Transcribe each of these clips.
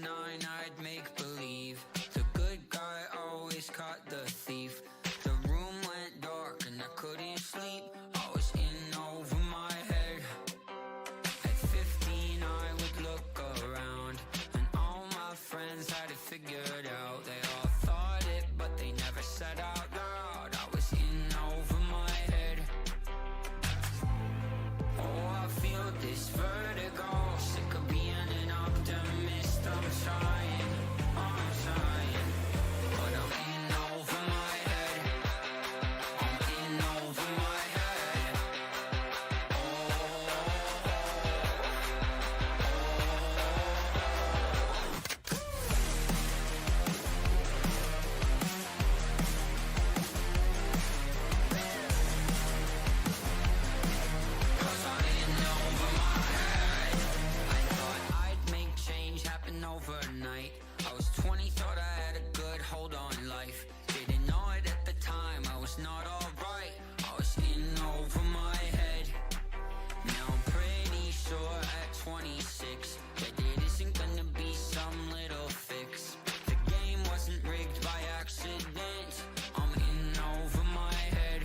9, I'd make believe the good guy always caught the thief. The room went dark and I couldn't sleep. I was in over my head. At 15 I would look around and all my friends had it figured out. They all thought it but they never said out loud. I was in over my head. Oh, I feel this vertigo, sick of being an optimist. I'm trying, but I'm in over my head. I'm in over my head. Cause I'm in over my head. I thought I'd make change happen overnight. I was 20, thought I had a good hold on life. Didn't know it at the time, I was not alright. I was in over my head. Now I'm pretty sure at 26 that it isn't gonna be some little fix. The game wasn't rigged by accident. I'm in over my head.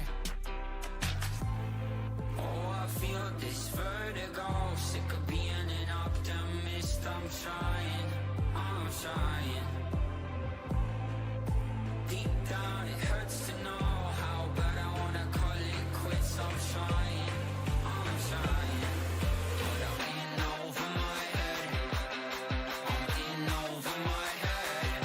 Oh, I feel this vertigo, sick of being an optimist. I'm trying. Deep down it hurts to know how bad I wanna call it quits. I'm trying, but I'm in over my head. I'm in over my head.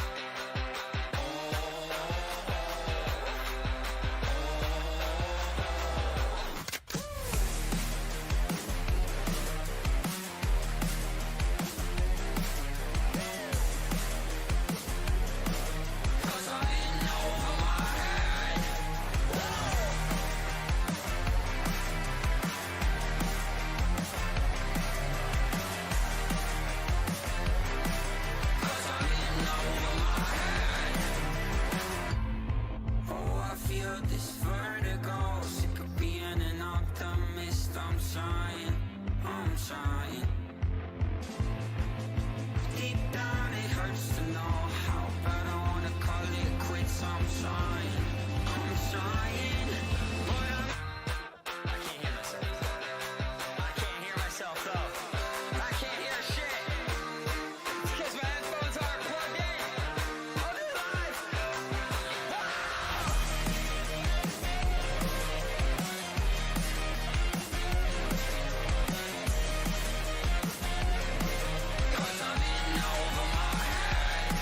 Cause I'm in over my head. Cause I'm in over my head. Oh, I feel this vertigo, sick of being an optimist. I'm trying. Deep down it hurts to know how bad I wanna call it quits. I'm trying, but I can't hear myself. I can't hear myself though. I can't hear shit. It's 'cause my headphones aren't plugged in. I'll do live. Cause I'm in over my head.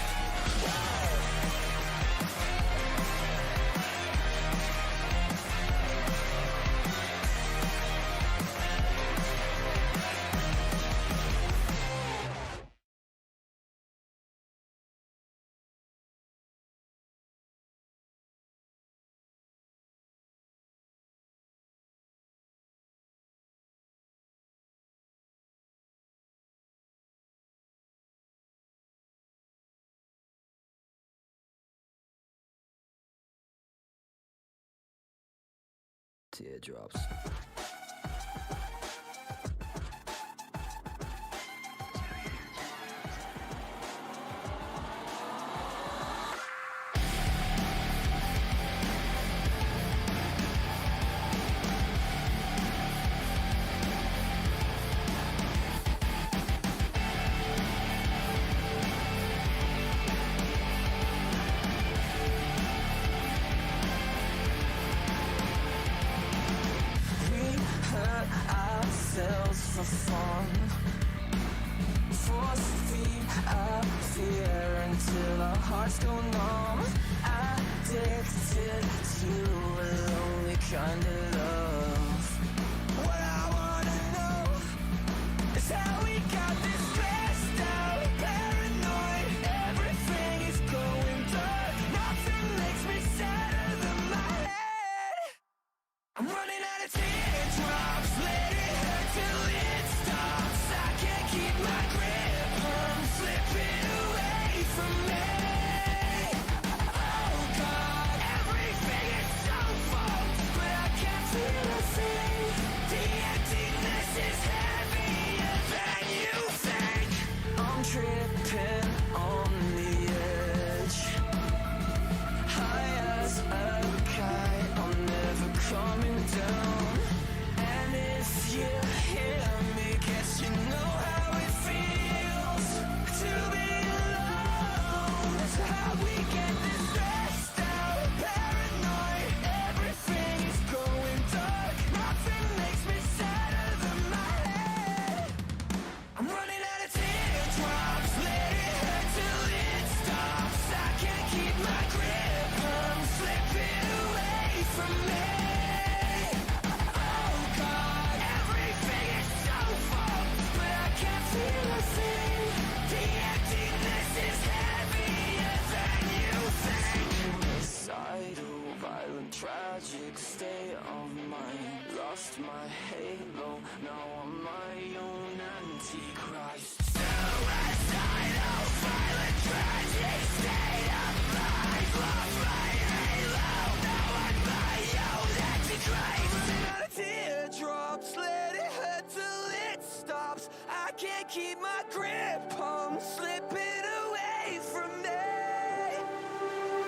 Teardrops. We hurt ourselves for fun, force feed our fear until our hearts go numb. Addicted to a lonely kind of love. What I wanna know is how we got this stressed out, paranoid. Everything is going dark. Nothing makes me sadder than my head. I'm running out of teardrops. Let it hurt till it stops. I can't keep my grip. I'm slipping away from me. Oh God, everything is so full, but I can't feel a thing. The emptiness is heavier than you think. I'm tripping lost my halo. Now I'm my own antichrist. Suicidal, violent, tragic state of mind. Lost my halo. Now I'm my own antichrist. Running out of teardrops, let it hurt till it stops. I can't keep my grip on, slipping away from me.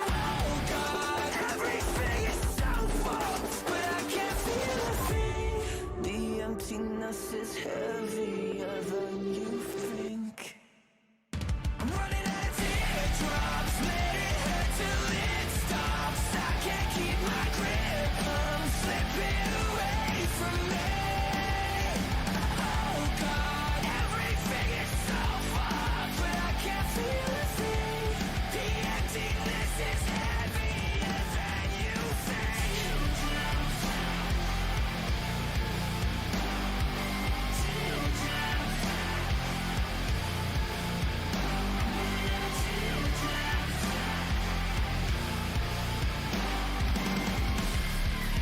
Oh God, everything is so false, but I can't feel a thing. The emptiness is heavier than you think. I'm running out of teardrops, let it hurt till it stops. I can't keep my grip, I'm slipping away from me. Oh God, everything is so far, but I can't feel a thing. The emptiness is heavier than you think.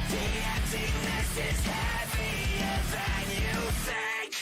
The emptiness is heavier than you think.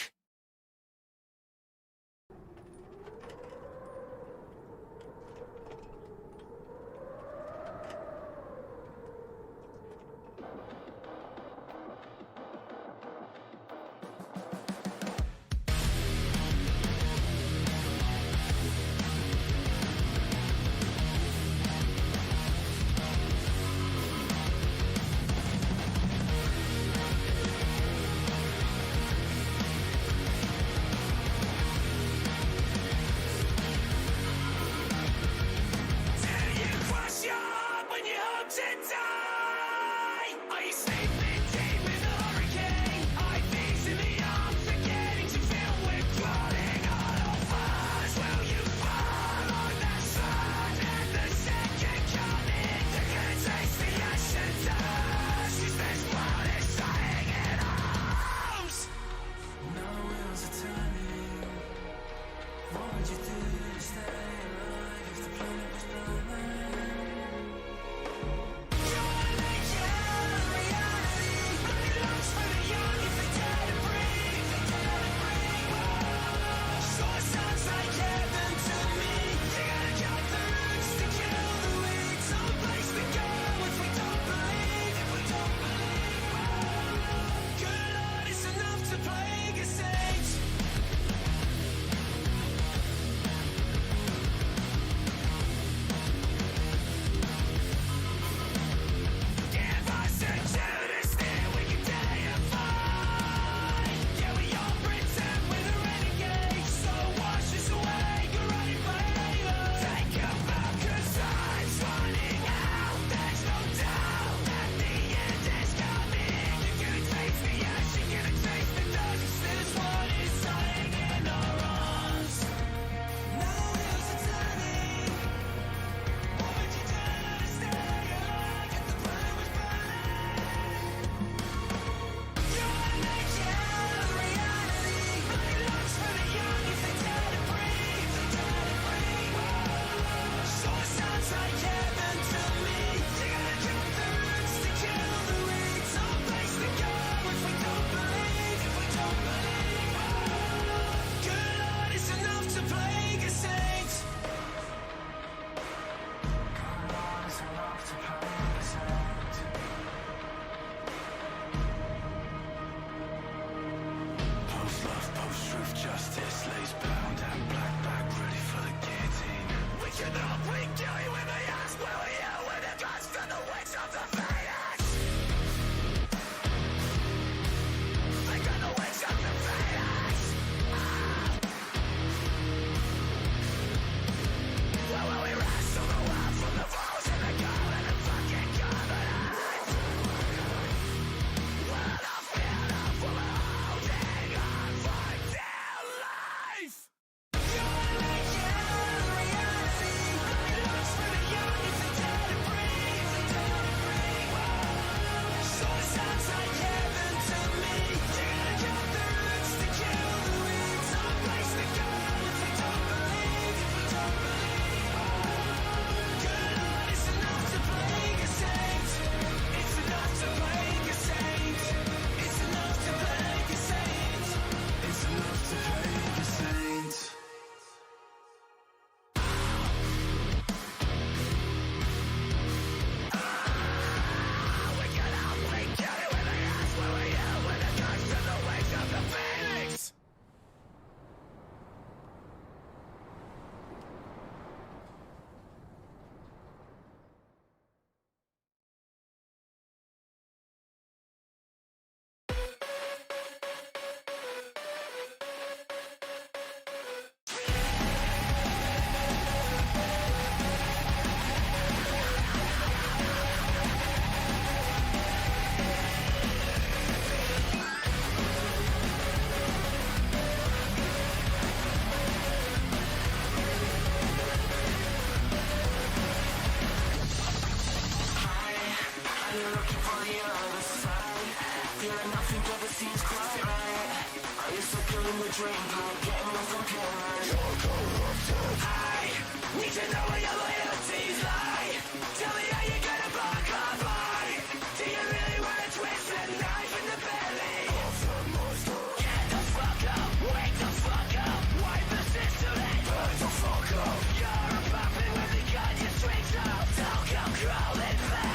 feeling nothing ever seems quite right. Are you stuck in the dream, but getting no complaint? You're corrupted. I need to know where your loyalties lie. Tell me how you're gonna block off mine. Do you really wanna twist a knife in the belly of the monster? Get the fuck up, wake the fuck up. Wipe the system and back the fuck up. You're a puppet with the gun, your strings up. Don't come crawling back.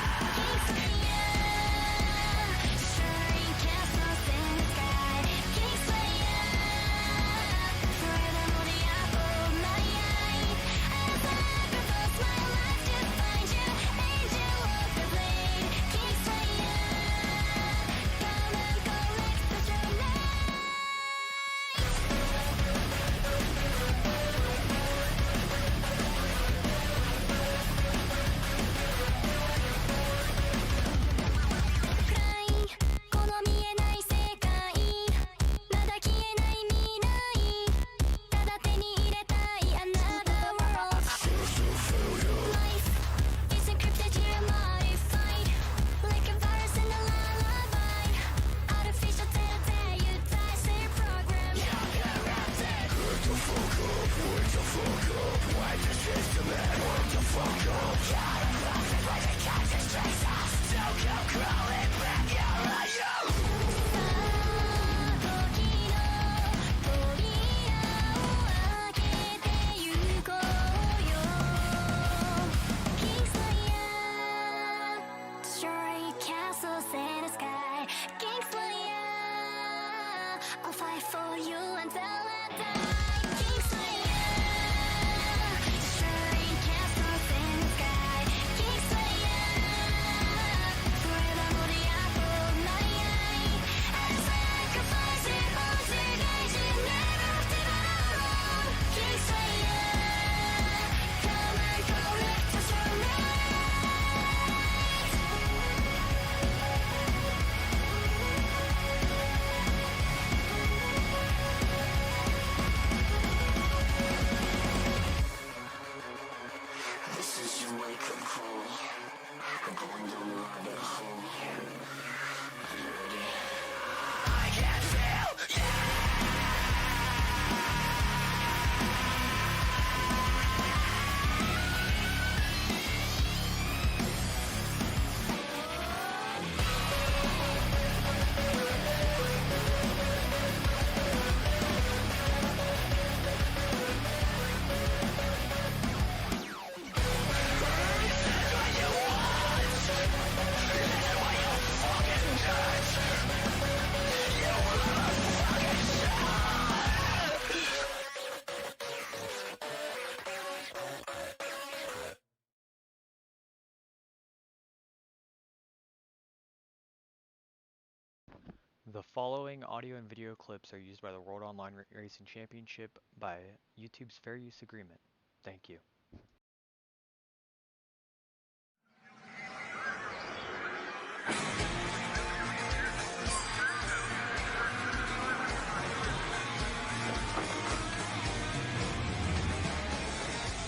The following audio and video clips are used by the World Online Racing Championship by YouTube's Fair Use Agreement. Thank you.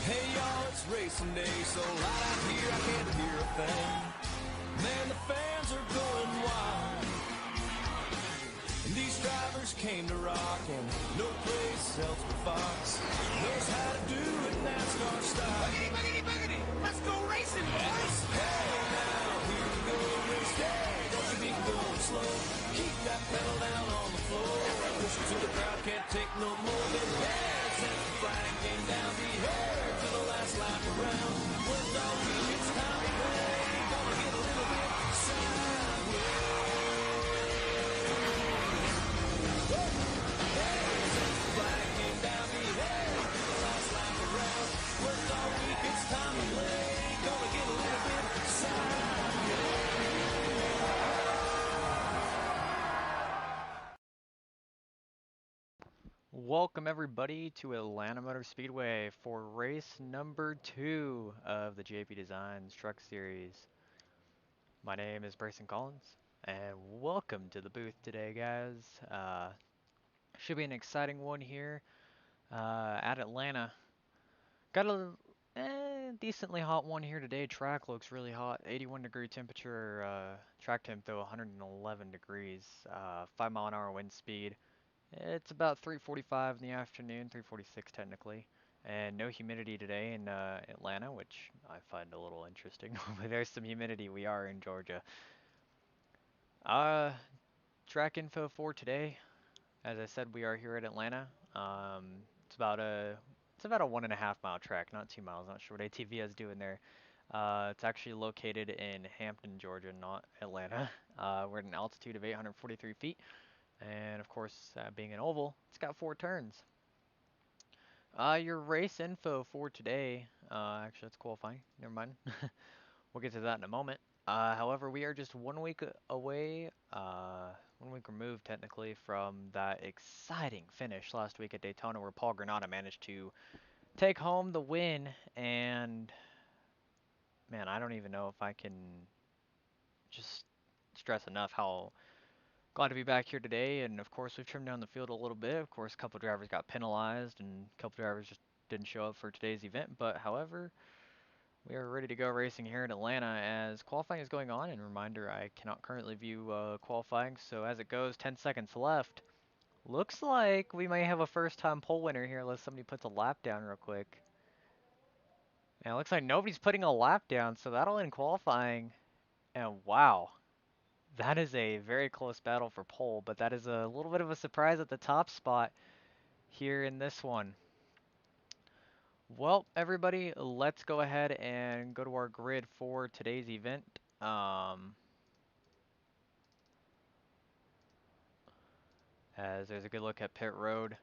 Hey y'all, it's racing day, so loud out here I can't hear a thing. Man, the fans are going wild. And these drivers came to rock, and no place else but Fox knows how to do it NASCAR style. Boogity, boogity, boogity, let's go racing, boys! Hey now, here we go, race day. Don't you be going slow. Keep that pedal down on the floor. Push it to the crowd, can't take no more than that. Since the flag came down the air to the last lap around. When the week it's time to play, gonna get a little bit sideways. Hey, since the flag came down the air to the last lap around. When the week it's time to play, gonna get a little bit sideways. Welcome everybody to Atlanta Motor Speedway for race number 2 of the JP Designs Truck Series. My name is Braison Collins, and welcome to the booth today, guys. Should be an exciting one here at Atlanta. Got a decently hot one here today. Track looks really hot. 81-degree temperature. Track temp though 111 degrees. 5-mile-an-hour wind speed. It's about 3:45 in the afternoon, 3:46 technically, and no humidity today in Atlanta, which I find a little interesting. Normally there's some humidity. We are in Georgia. Uh, Track info for today. As I said, we are here at Atlanta. It's about a 1.5 mile track, not 2 miles. Not sure what ATV is doing there. It's actually located in Hampton, Georgia, not Atlanta. We're at an altitude of 843 feet. And of course, being an oval, it's got 4 turns. Your race info for today, actually that's qualifying, never mind. We'll get to that in a moment. However, we are just 1 week away, 1 week removed technically from that exciting finish last week at Daytona where Paul Granata managed to take home the win. And man, I don't even know if I can just stress enough how glad to be back here today. And of course, we've trimmed down the field a little bit. Of course, a couple drivers got penalized and a couple drivers just didn't show up for today's event. But however, we are ready to go racing here in Atlanta as qualifying is going on. And reminder, I cannot currently view qualifying. So as it goes, 10 seconds left. Looks like we may have a first time pole winner here unless somebody puts a lap down real quick. And it looks like nobody's putting a lap down, so that'll end qualifying. And wow. That is a very close battle for pole, but that is a little bit of a surprise at the top spot here in this one. Well, everybody, let's go ahead and go to our grid for today's event. As there's a good look at pit road.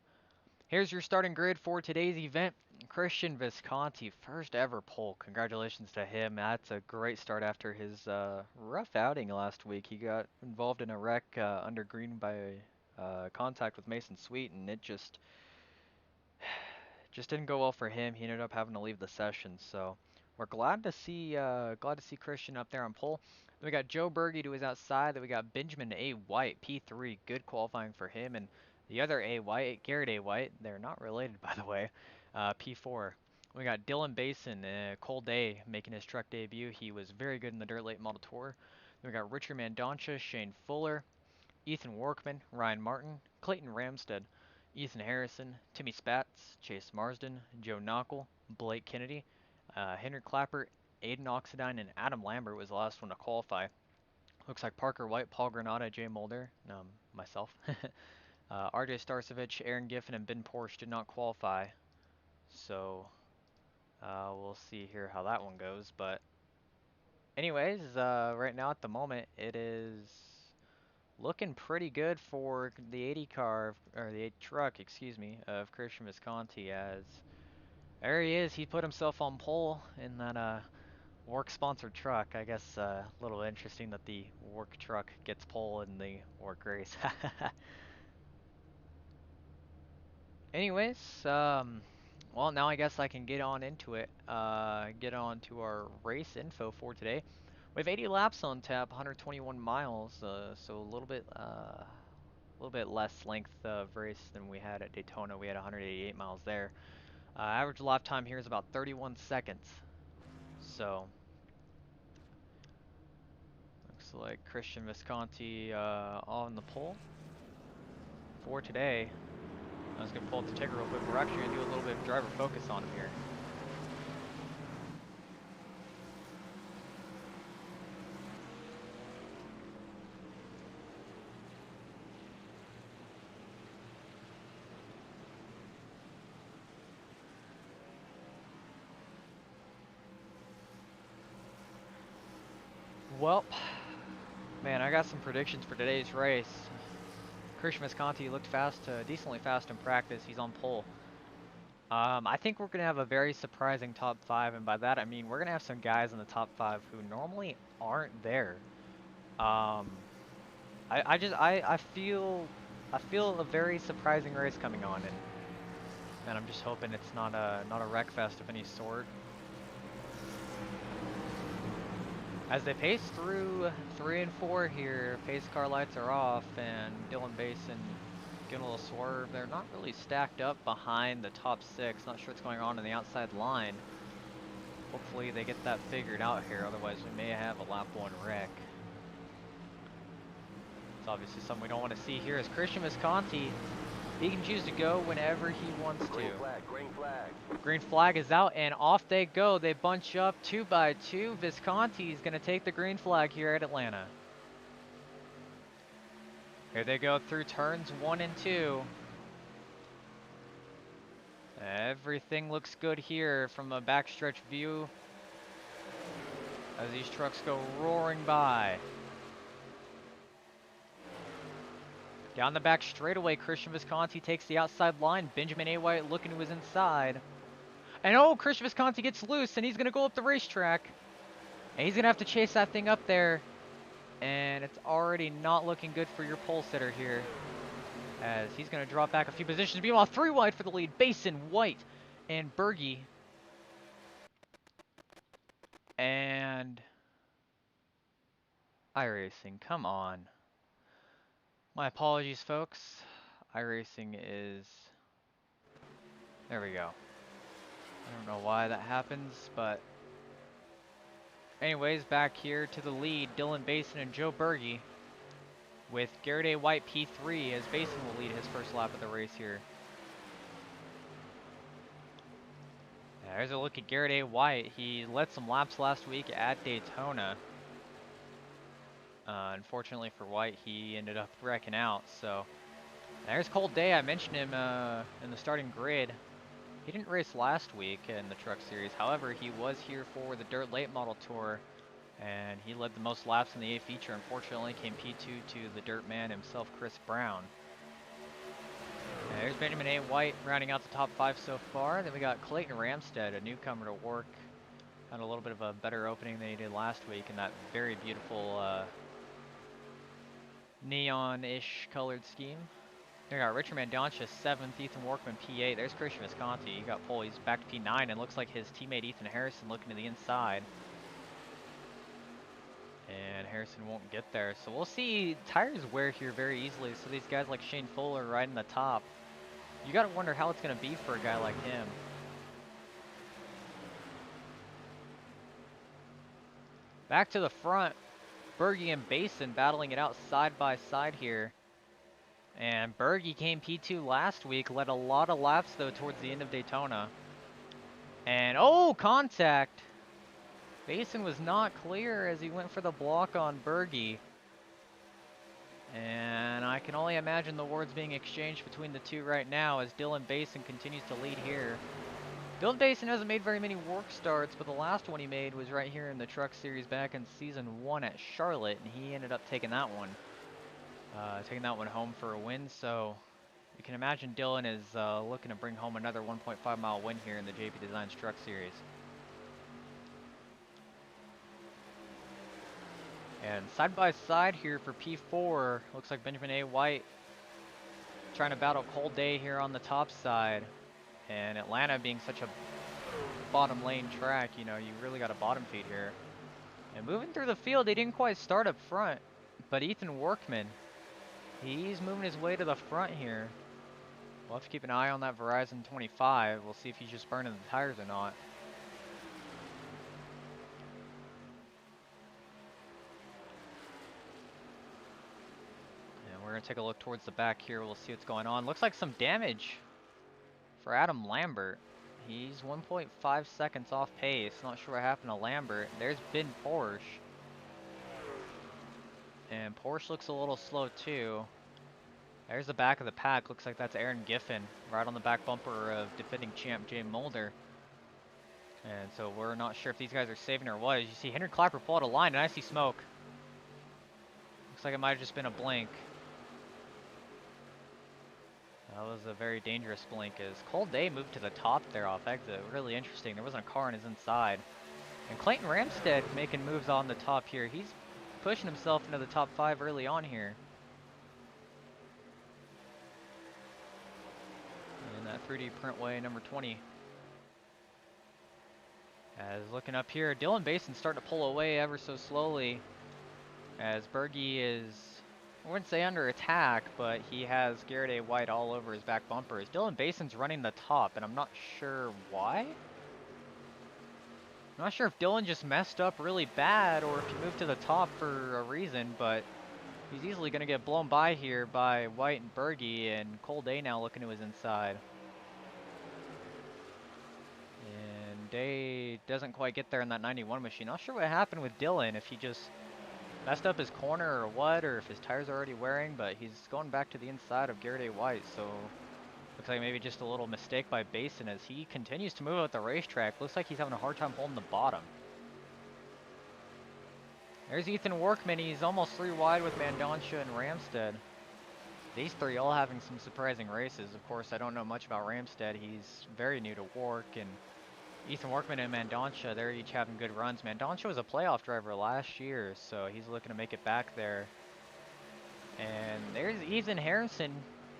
Here's your starting grid for today's event. Christian Visconti, first ever pole. Congratulations to him. That's a great start after his rough outing last week. He got involved in a wreck under green by contact with Mason Sweet, and it just didn't go well for him. He ended up having to leave the session. So we're glad to see Christian up there on pole. Then we got Joe Burgy to his outside. Then we got Benjamin A. White, P3, good qualifying for him, and the other A. White, Garrett A. White, they're not related by the way, P4. We got Dylan Basin, cold day, making his truck debut. He was very good in the Dirt Late Model Tour. Then we got Richard Mandoncha, Shane Fuller, Ethan Workman, Ryan Martin, Clayton Ramstead, Ethan Harrison, Timmy Spatz, Chase Marsden, Joe Knockel, Blake Kennedy, Henry Klappert, Aiden Oxidine, and Adam Lambert was the last one to qualify. Looks like Parker White, Paul Granata, Jay Mulder, myself, RJ Starcevich, Aaron Giffen, and Ben Porsche did not qualify. So we'll see here how that one goes. But anyways, right now at the moment, it is looking pretty good for the 80 car, or the 80 truck, excuse me, of Christian Visconti, as there he is. He put himself on pole in that WORC sponsored truck. I guess a little interesting that the WORC truck gets pole in the WORC race. Anyways, well, now I guess I can get on into it. Get on to our race info for today. We have 80 laps on tap, 121 miles, so a little bit less length of race than we had at Daytona. We had 188 miles there. Average lap time here is about 31 seconds. So looks like Christian Visconti on the pole for today. I was going to pull up the ticker real quick. We're actually going to do a little bit of driver focus on him here. Well, man, I got some predictions for today's race. Christian Visconti looked fast, decently fast in practice. He's on pole. I think we're going to have a very surprising top 5, and by that I mean we're going to have some guys in the top 5 who normally aren't there. I feel a very surprising race coming on, and I'm just hoping it's not a wreck fest of any sort. As they pace through 3 and 4 here, pace car lights are off, and Dylan Basin getting a little swerve. They're not really stacked up behind the top 6. Not sure what's going on the outside line. Hopefully they get that figured out here, otherwise we may have a lap 1 wreck. It's obviously something we don't want to see here as Christian Visconti, he can choose to go whenever he wants to. Green flag, green flag. Green flag is out and off they go. They bunch up 2 by 2. Visconti is going to take the green flag here at Atlanta. Here they go through turns 1 and 2. Everything looks good here from a backstretch view as these trucks go roaring by. Down the back straightaway, Christian Visconti takes the outside line. Benjamin A. White looking to his inside. And oh, Christian Visconti gets loose and he's going to go up the racetrack. And he's going to have to chase that thing up there. And it's already not looking good for your pole sitter here, as he's going to drop back a few positions. Meanwhile, 3 wide for the lead. Braison, White, and Burgy. And iRacing, come on. My apologies, folks. iRacing is... There we go. I don't know why that happens, but... Anyways, back here to the lead, Dylan Braison and Joe Burgy, with Garrett A. White P3, as Braison will lead his first lap of the race here. There's a look at Garrett A. White. He led some laps last week at Daytona. Unfortunately for White, he ended up wrecking out. So there's Cold Day. I mentioned him in the starting grid. He didn't race last week in the Truck Series. However, he was here for the Dirt Late Model Tour, and he led the most laps in the A feature. Unfortunately, came P2 to the Dirt Man himself, Chris Brown. There's Benjamin A. White rounding out the top 5 so far. Then we got Clayton Ramstead, a newcomer to WORC. Had a little bit of a better opening than he did last week in that very beautiful neon-ish colored scheme. Then we got Richard Mandoncha 7th, Ethan Workman P8. There's Christian Visconti. He got pole. He's back to P9, and looks like his teammate Ethan Harrison looking to the inside. And Harrison won't get there. So we'll see tires wear here very easily. So these guys like Shane Fuller right in the top. You got to wonder how it's going to be for a guy like him. Back to the front. Burgy and Braison battling it out side by side here. And Burgy came P2 last week. Led a lot of laps though towards the end of Daytona. And oh, contact! Braison was not clear as he went for the block on Burgy. And I can only imagine the words being exchanged between the two right now as Dylan Braison continues to lead here. Dylan Braison hasn't made very many WORC starts, but the last one he made was right here in the Truck Series back in Season 1 at Charlotte, and he ended up taking that one. Home for a win, so you can imagine Dylan is looking to bring home another 1.5 mile win here in the JP Designs Truck Series. And side by side here for P4, looks like Benjamin A. White trying to battle Cold Day here on the top side. And Atlanta being such a bottom lane track, you know, you really got a bottom feed here. And moving through the field, they didn't quite start up front, but Ethan Workman, he's moving his way to the front here. We'll have to keep an eye on that Verizon 25. We'll see if he's just burning the tires or not. We're going to take a look towards the back here. We'll see what's going on. Looks like some damage for Adam Lambert. He's 1.5 seconds off pace. Not sure what happened to Lambert. There's Ben Porsche. And Porsche looks a little slow too. There's the back of the pack. Looks like that's Aaron Giffen right on the back bumper of defending champ Jay Mulder. And so we're not sure if these guys are saving or what. As you see Henry Klappert pull out a line, and I see smoke. Looks like it might have just been a blink. That was a very dangerous blink as Cold Day moved to the top there off exit. Really interesting. There wasn't a car on his inside. And Clayton Ramstead making moves on the top here. He's pushing himself into the top 5 early on here. And that 3D Printway number 20. As looking up here, Dylan Braison starting to pull away ever so slowly as Burgy is, I wouldn't say under attack, but he has Garrett A. White all over his back bumpers. Dylan Braison's running the top, and I'm not sure why. I'm not sure if Dylan just messed up really bad or if he moved to the top for a reason, but he's easily going to get blown by here by White and Burgy, and Cole Day now looking to his inside. And Day doesn't quite get there in that 91 machine. Not sure what happened with Dylan, if he just messed up his corner or what, or if his tires are already wearing, but he's going back to the inside of Garrett A. White, so looks like maybe just a little mistake by Braison as he continues to move out the racetrack. Looks like he's having a hard time holding the bottom. There's Ethan Workman. He's almost 3 wide with Mandancia and Ramstead. These three all having some surprising races. Of course, I don't know much about Ramstead. He's very new to WORC, and Ethan Workman and Mandancia, they're each having good runs. Mandancia was a playoff driver last year, so he's looking to make it back there. And there's Ethan Harrison.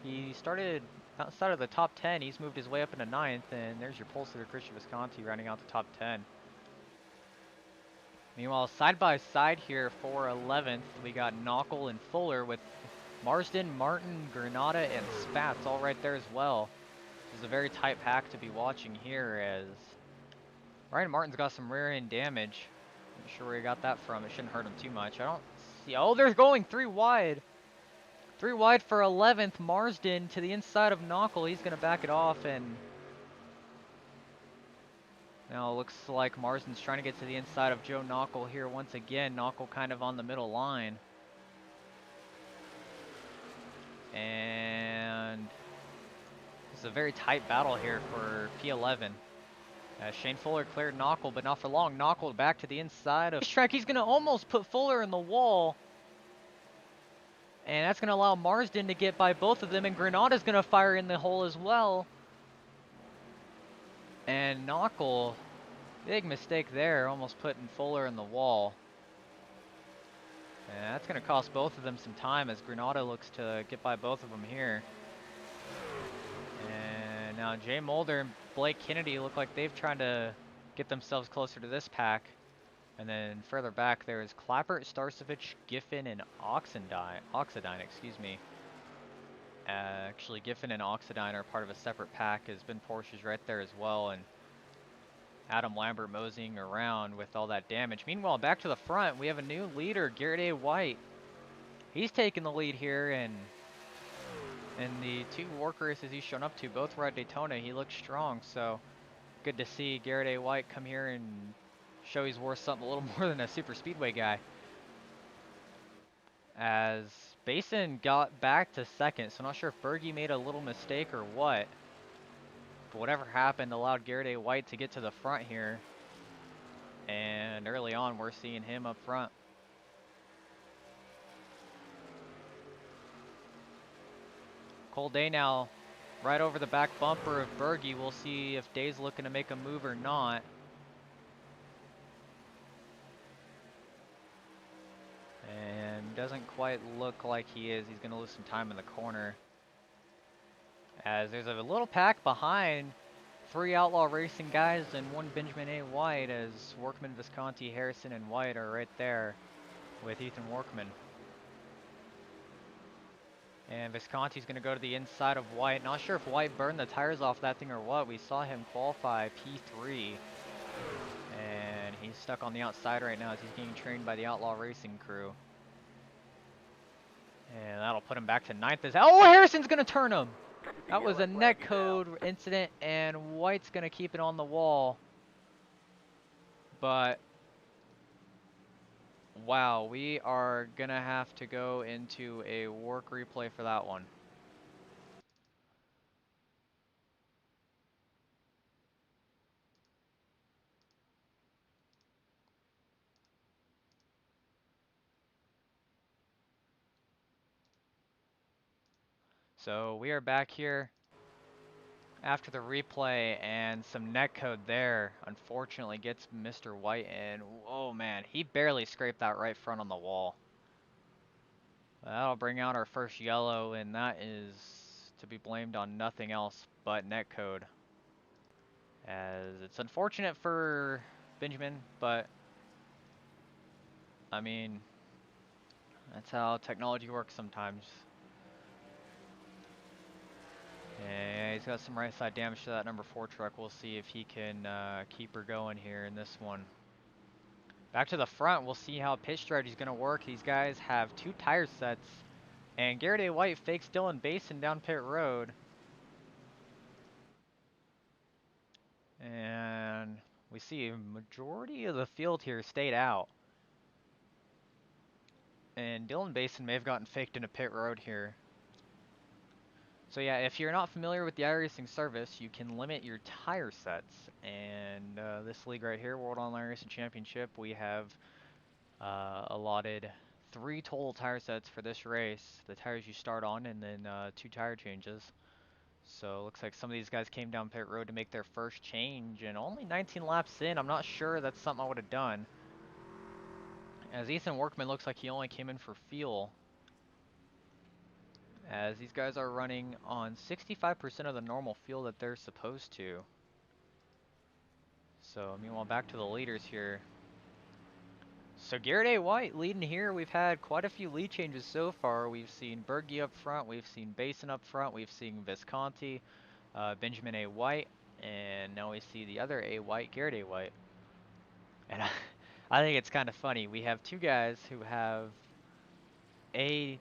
He started outside of the top 10. He's moved his way up into 9th, and there's your pole sitter Christian Visconti rounding out the top 10. Meanwhile, side by side here for 11th, we got Knockel and Fuller with Marsden, Martin, Granata, and Spats all right there as well. This is a very tight pack to be watching here as Ryan Martin's got some rear end damage. Not sure where he got that from. It shouldn't hurt him too much. I don't see. Oh, they're going 3 wide. 3 wide for 11th. Marsden to the inside of Knockel. He's going to back it off, and now it looks like Marsden's trying to get to the inside of Joe Knockel here once again. Knockel kind of on the middle line. And it's a very tight battle here for P11. Shane Fuller cleared Knockel, but not for long. Knockel back to the inside of track. He's going to almost put Fuller in the wall. And that's going to allow Marsden to get by both of them. And Granata's going to fire in the hole as well. And Knockel, big mistake there, almost putting Fuller in the wall. And that's going to cost both of them some time as Granata looks to get by both of them here. And now Jay Mulder and Blake Kennedy look like they've tried to get themselves closer to this pack. And then further back there is Klappert, Starcevich, Giffen, and Oxidine, excuse me. Actually, Giffen and Oxidine are part of a separate pack. Has been Porsche's right there as well, and Adam Lambert moseying around with all that damage. Meanwhile, back to the front, we have a new leader, Garrett A. White. He's taking the lead here, and in the 2 WORC races he's shown up to, both were at Daytona. He looks strong, so good to see Garrett A. White come here and show he's worth something a little more than a super speedway guy. As Braison got back to 2nd, so I'm not sure if Burgy made a little mistake or what. But whatever happened allowed Garrett A. White to get to the front here. And early on, we're seeing him up front. Cole Day now right over the back bumper of Burgy. We'll see if Day's looking to make a move or not. And doesn't quite look like he is. He's going to lose some time in the corner. As there's a little pack behind 3 Outlaw Racing guys and 1 Benjamin A. White, as Workman, Visconti, Harrison, and White are right there with Ethan Workman. And Visconti's going to go to the inside of White. Not sure if White burned the tires off that thing or what. We saw him qualify P3. And he's stuck on the outside right now as he's getting trained by the Outlaw Racing crew. And that'll put him back to 9th. Oh, Harrison's going to turn him! That was a netcode incident, and White's going to keep it on the wall. But, wow, we are going to have to go into a WORC replay for that one. So we are back here after the replay, and some netcode there unfortunately gets Mr. White in. Oh man, he barely scraped that right front on the wall. That'll bring out our first yellow, and that is to be blamed on nothing else but netcode. As it's unfortunate for Benjamin, but I mean, that's how technology works sometimes. And he's got some right side damage to that number 4 truck. We'll see if he can keep her going here in this one. Back to the front, we'll see how pit strategy is going to work. These guys have 2 tire sets, and Garrett A. White fakes Dylan Basin down pit road. And we see a majority of the field here stayed out. And Dylan Basin may have gotten faked into pit road here. So yeah, if you're not familiar with the iRacing service, you can limit your tire sets. And this league right here, World Online Racing Championship, we have allotted 3 total tire sets for this race. The tires you start on, and then 2 tire changes. So looks like some of these guys came down pit road to make their first change, and only 19 laps in. I'm not sure that's something I would have done. As Ethan Workman looks like he only came in for fuel. As these guys are running on 65% of the normal fuel that they're supposed to. So meanwhile, back to the leaders here. So Garrett A. White leading here. We've had quite a few lead changes so far. We've seen Burgy up front, we've seen Basin up front, we've seen Visconti, Benjamin A. White, and now we see the other A. White, Garrett A. White. And I think it's kind of funny. We have 2 guys who have A.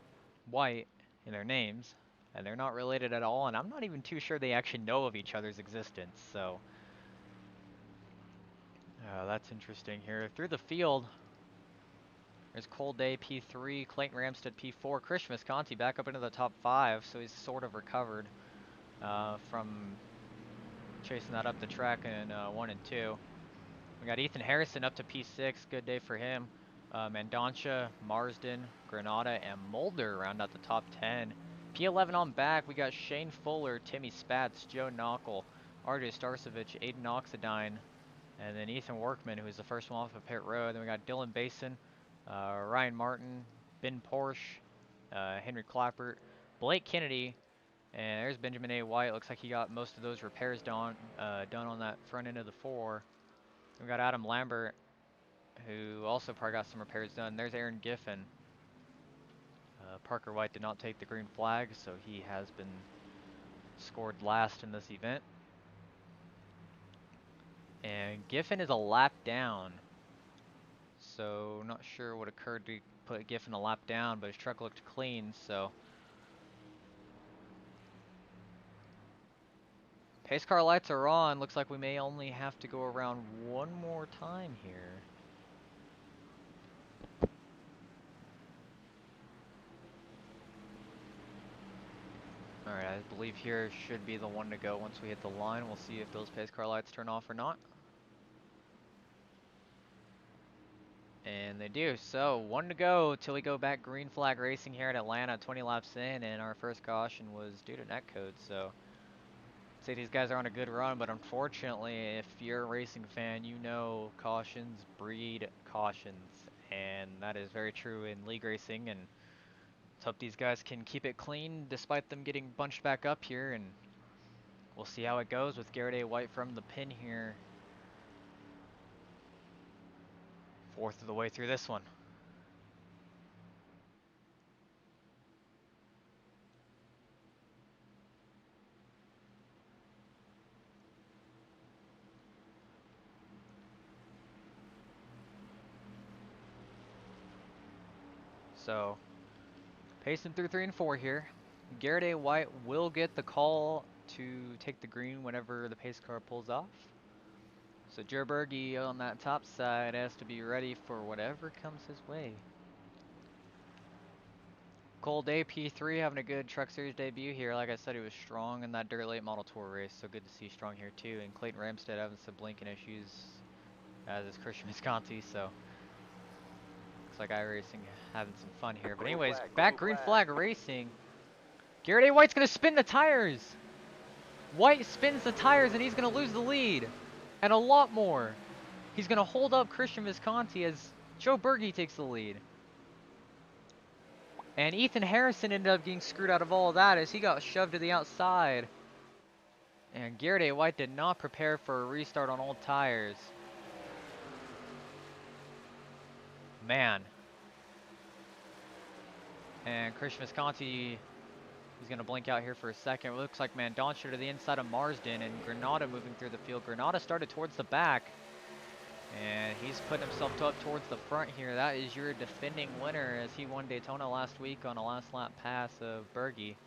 White in their names, and they're not related at all, and I'm not even too sure they actually know of each other's existence, so that's interesting here. Through the field, there's Cole Day P3, Clayton Ramstead P4, Christian Visconti back up into the top 5, so he's sort of recovered from chasing that up the track in 1 and 2. We got Ethan Harrison up to P6, good day for him. Mandancia, Marsden, Granata, and Mulder round out the top 10. P11 on back, we got Shane Fuller, Timmy Spatz, Joe Knockel, RJ Starcevich, Aiden Oxidine, and then Ethan Workman, who was the first one off of pit road. Then we got Dylan Basin, Ryan Martin, Ben Porsche, Henry Klappert, Blake Kennedy, and there's Benjamin A. White. Looks like he got most of those repairs done on that front end of the 4. We got Adam Lambert, who also probably got some repairs done. There's Aaron Giffen. Parker White did not take the green flag, so he has been scored last in this event. And Giffen is a lap down. So not sure what occurred to put Giffen a lap down, but his truck looked clean, so. Pace car lights are on. Looks like we may only have to go around one more time here. Alright, I believe here should be the one to go once we hit the line. We'll see if those pace car lights turn off or not. And they do. So 1 to go till we go back green flag racing here at Atlanta, 20 laps in, and our first caution was due to netcode. So I'd say these guys are on a good run, but unfortunately, if you're a racing fan, you know cautions breed cautions, and that is very true in league racing. And let's hope these guys can keep it clean despite them getting bunched back up here, and we'll see how it goes with Garrett A. White from the pin here. 4th of the way through this one. So, pacing through 3 and 4 here. Garrett A. White will get the call to take the green whenever the pace car pulls off. So Joe Burgy on that top side has to be ready for whatever comes his way. Cole Day P3 having a good Truck Series debut here. Like I said, he was strong in that Dirt Late Model Tour race, so good to see strong here too. And Clayton Ramstead having some blinking issues, as is Christian Visconti, so looks like iRacing having some fun here. But anyways, back green flag racing. Garrett A. White's going to spin the tires. White spins the tires and he's going to lose the lead. And a lot more. He's going to hold up Christian Visconti as Joe Burgy takes the lead. And Ethan Harrison ended up getting screwed out of all of that as he got shoved to the outside. And Garrett A. White did not prepare for a restart on old tires. Man. And Christian Visconti He's going to blink out here for a second. It looks like Mandoncha to the inside of Marsden, and Granata moving through the field. Granata started towards the back, and he's putting himself up towards the front here. That is your defending winner, as he won Daytona last week on a last lap pass of Burgy.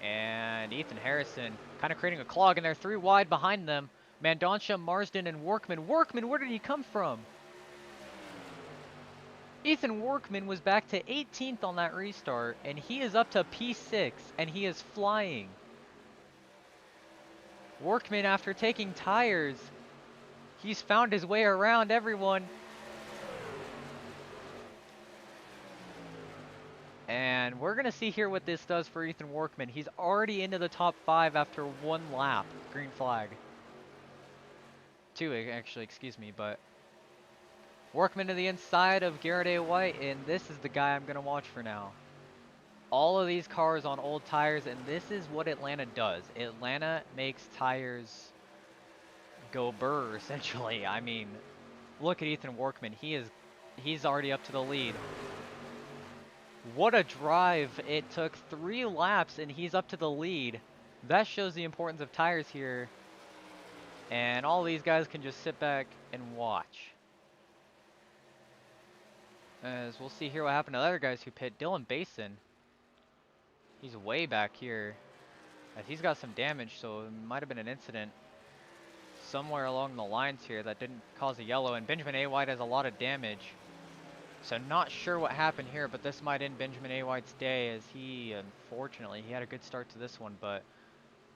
And Ethan Harrison kind of creating a clog, and they're 3 wide behind them. Mandoncha, Marsden, and Workman. Workman, where did he come from? Ethan Workman was back to 18th on that restart, and he is up to P6, and he is flying. Workman, after taking tires, he's found his way around everyone. And we're going to see here what this does for Ethan Workman. He's already into the top 5 after 1 lap. Green flag. 2, actually, excuse me, but Workman to the inside of Garrett A. White, and this is the guy I'm going to watch for now. All of these cars on old tires, and this is what Atlanta does. Atlanta makes tires go burr, essentially. I mean, look at Ethan Workman. He's already up to the lead. What a drive. It took 3 laps, and he's up to the lead. That shows the importance of tires here. And all these guys can just sit back and watch. As we'll see here what happened to the other guys who pit. Dylan Basin, he's way back here. As he's got some damage, so it might have been an incident somewhere along the lines here that didn't cause a yellow. And Benjamin A. White has a lot of damage. So not sure what happened here, but this might end Benjamin A. White's day, as he, unfortunately, he had a good start to this one, but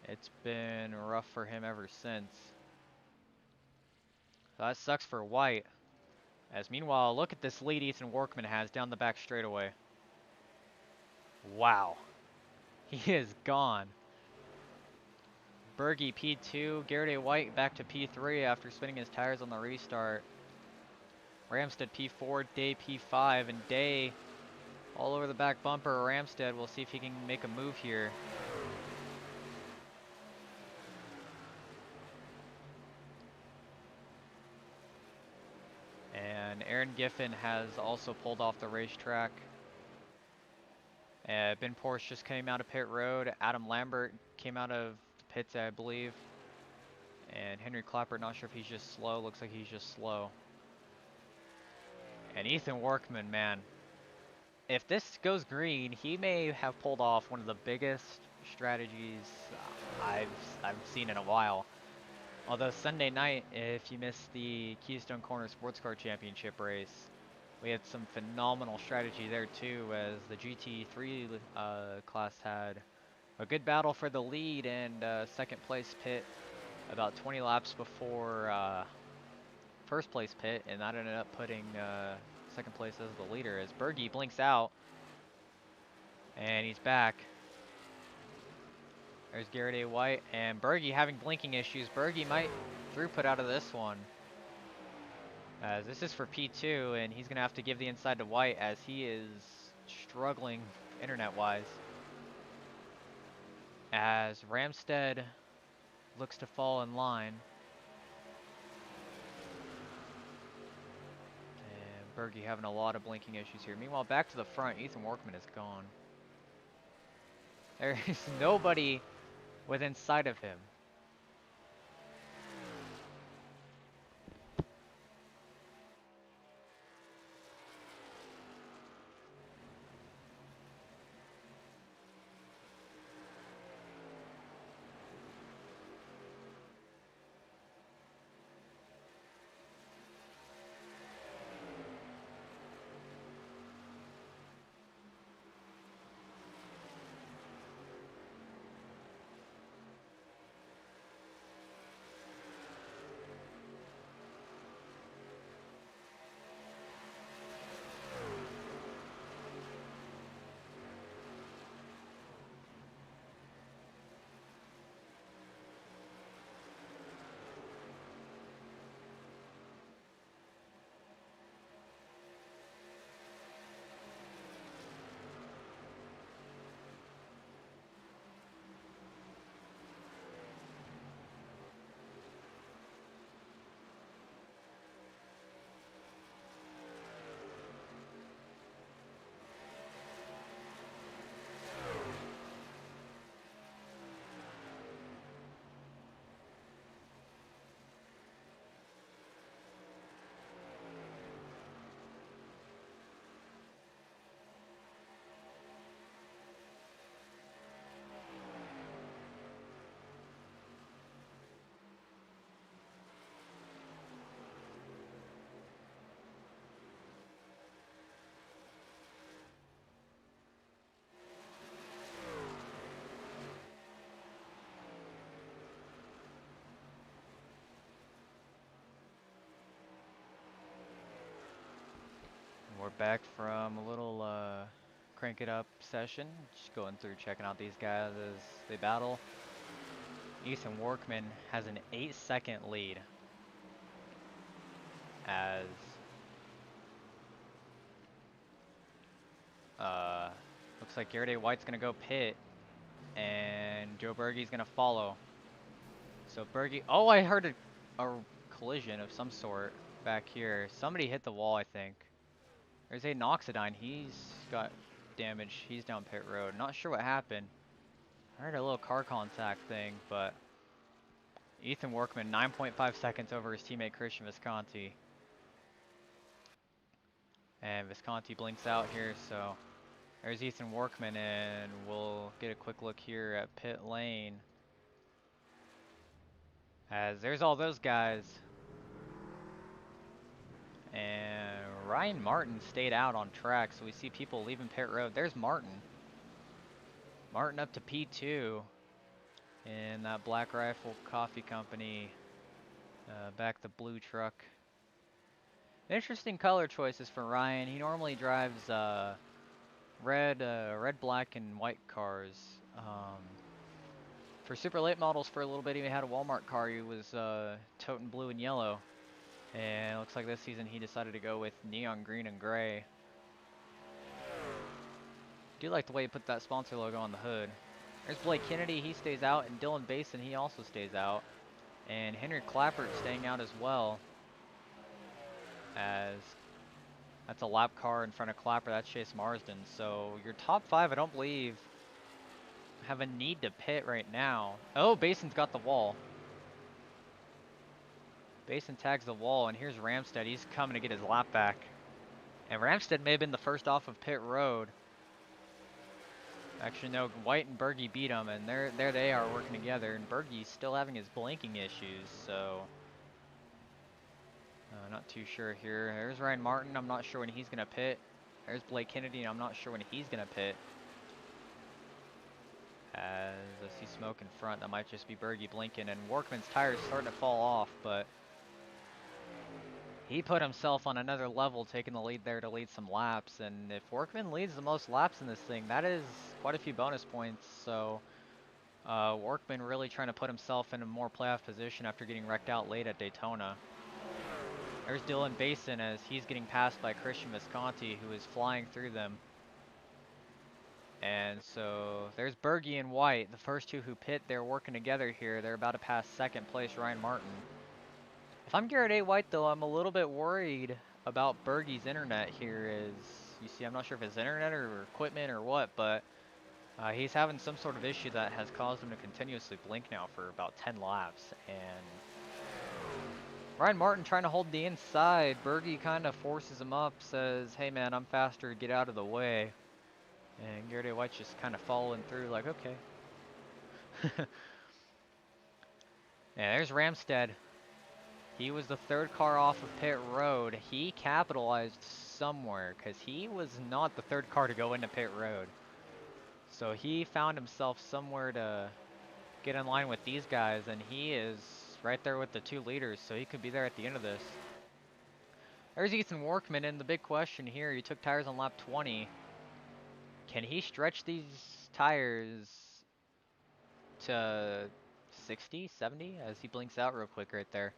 it's been rough for him ever since. So that sucks for White. As meanwhile, look at this lead Ethan Workman has down the back straightaway. Wow. He is gone. Burgy P2, Garrett A. White back to P3 after spinning his tires on the restart. Ramstead P4, Day P5, and Day all over the back bumper. Ramstead, we'll see if he can make a move here. And Aaron Giffen has also pulled off the racetrack. Ben Porsche just came out of pit road. Adam Lambert came out of the pits, I believe. And Henry Klappert, not sure if he's just slow. Looks like he's just slow. And Ethan Workman, man. If this goes green, he may have pulled off one of the biggest strategies I've seen in a while. Although Sunday night, if you missed the Keystone Corner Sports Car Championship race, we had some phenomenal strategy there too, as the GT3 class had a good battle for the lead and second place pit about 20 laps before first place pit, and that ended up putting second place as the leader, as Burgy blinks out and he's back. There's Garrett A. White, and Burgy having blinking issues. Burgy might throughput out of this one, as this is for P2, and he's going to have to give the inside to White, as he is struggling internet-wise. As Ramstead looks to fall in line. And Burgy having a lot of blinking issues here. Meanwhile, back to the front, Ethan Workman is gone. There is nobody within sight of him. We're back from a little crank it up session. Just going through checking out these guys as they battle. Ethan Workman has an 8-second lead as looks like Garrett A. White's gonna go pit and Joe Burgy's gonna follow. So Burgy, oh, I heard a collision of some sort back here. Somebody hit the wall, I think. There's a Noxidine. He's got damage. He's down pit road. Not sure what happened. I heard a little car contact thing, but Ethan Workman 9.5 seconds over his teammate Christian Visconti. And Visconti blinks out here, so there's Ethan Workman, and we'll get a quick look here at pit lane. As there's all those guys. And Ryan Martin stayed out on track, so we see people leaving pit road. There's Martin. Martin up to P2 in that Black Rifle Coffee Company, back the blue truck. Interesting color choices for Ryan. He normally drives red, black, and white cars. For super late models for a little bit, he had a Walmart car. He was toting blue and yellow. And it looks like this season he decided to go with neon green and gray. Do like the way he put that sponsor logo on the hood. There's Blake Kennedy, he stays out, and Dylan Basin, he also stays out. And Henry Klappert staying out as well. As that's a lap car in front of Klappert, that's Chase Marsden. So your top 5, I don't believe, have a need to pit right now. Oh, Basin's got the wall. Basin tags the wall, and here's Ramstead. He's coming to get his lap back. And Ramstead may have been the first off of pit road. Actually, no, White and Burgy beat him, and there they are working together. And Burgy's still having his blinking issues, so not too sure here. There's Ryan Martin. I'm not sure when he's gonna pit. There's Blake Kennedy, and I'm not sure when he's gonna pit. As I see smoke in front, that might just be Burgy blinking, and Workman's tires starting to fall off, but he put himself on another level, taking the lead there to lead some laps. And if Workman leads the most laps in this thing, that is quite a few bonus points. So Workman really trying to put himself in a more playoff position after getting wrecked out late at Daytona. There's Dylan Basin as he's getting passed by Christian Visconti, who is flying through them. And so there's Burgy and White, the first two who pit. They're working together here. They're about to pass second place Ryan Martin. If I'm Garrett A. White, though, I'm a little bit worried about Burgy's internet here. You see, I'm not sure if it's internet or equipment or what, but he's having some sort of issue that has caused him to continuously blink now for about 10 laps. And Ryan Martin trying to hold the inside. Burgy kind of forces him up, says, hey man, I'm faster, get out of the way. And Garrett A. White's just kind of following through like, okay. Yeah, there's Ramstead. He was the third car off of pit road. He capitalized somewhere because he was not the third car to go into pit road. So he found himself somewhere to get in line with these guys, and he is right there with the 2 leaders, so he could be there at the end of this. There's Ethan Workman, and the big question here, he took tires on lap 20. Can he stretch these tires to 60, 70 as he blinks out real quick right there?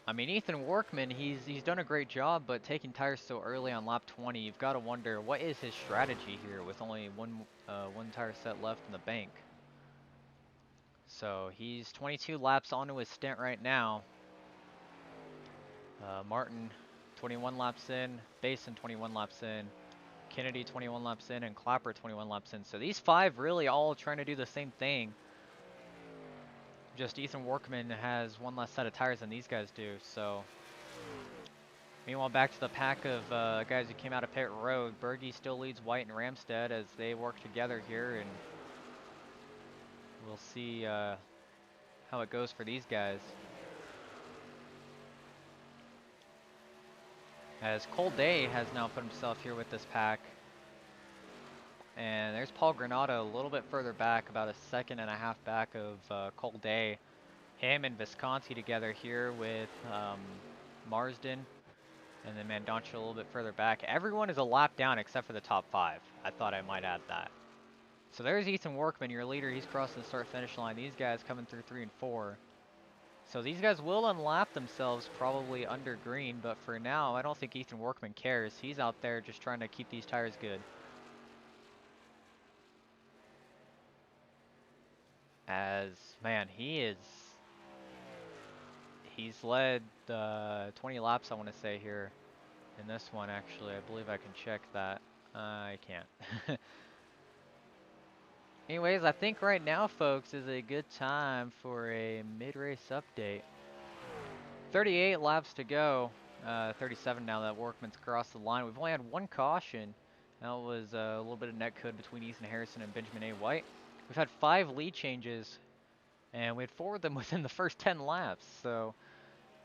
I mean, Ethan Workman, he's done a great job, but taking tires so early on lap 20, you've got to wonder what is his strategy here with only one tire set left in the bank. So he's 22 laps onto his stint right now. Martin 21 laps in, Basin 21 laps in, Kennedy 21 laps in, and Klappert 21 laps in. So these 5 really all trying to do the same thing. Just Ethan Workman has one less set of tires than these guys do. So meanwhile, back to the pack of guys who came out of pit road. Burgy still leads White and Ramstead as they work together here, and we'll see how it goes for these guys. As Cole Day has now put himself here with this pack. And there's Paul Granata a little bit further back, about a second and a half back of Cole Day. Him and Visconti together here with Marsden. And then Mandancha a little bit further back. Everyone is a lap down except for the top 5. I thought I might add that. So there's Ethan Workman, your leader. He's crossing the start-finish line. These guys coming through 3 and 4. So these guys will unlap themselves probably under green, but for now, I don't think Ethan Workman cares. He's out there just trying to keep these tires good. As, man, he's led 20 laps, I want to say, here in this one, actually. I believe I can check that. I can't. Anyways, I think right now, folks, is a good time for a mid-race update. 38 laps to go. 37 now that Workman's crossed the line. We've only had 1 caution. That was a little bit of net code between Ethan Harrison and Benjamin A. White. We've had 5 lead changes, and we had 4 of them within the first 10 laps. So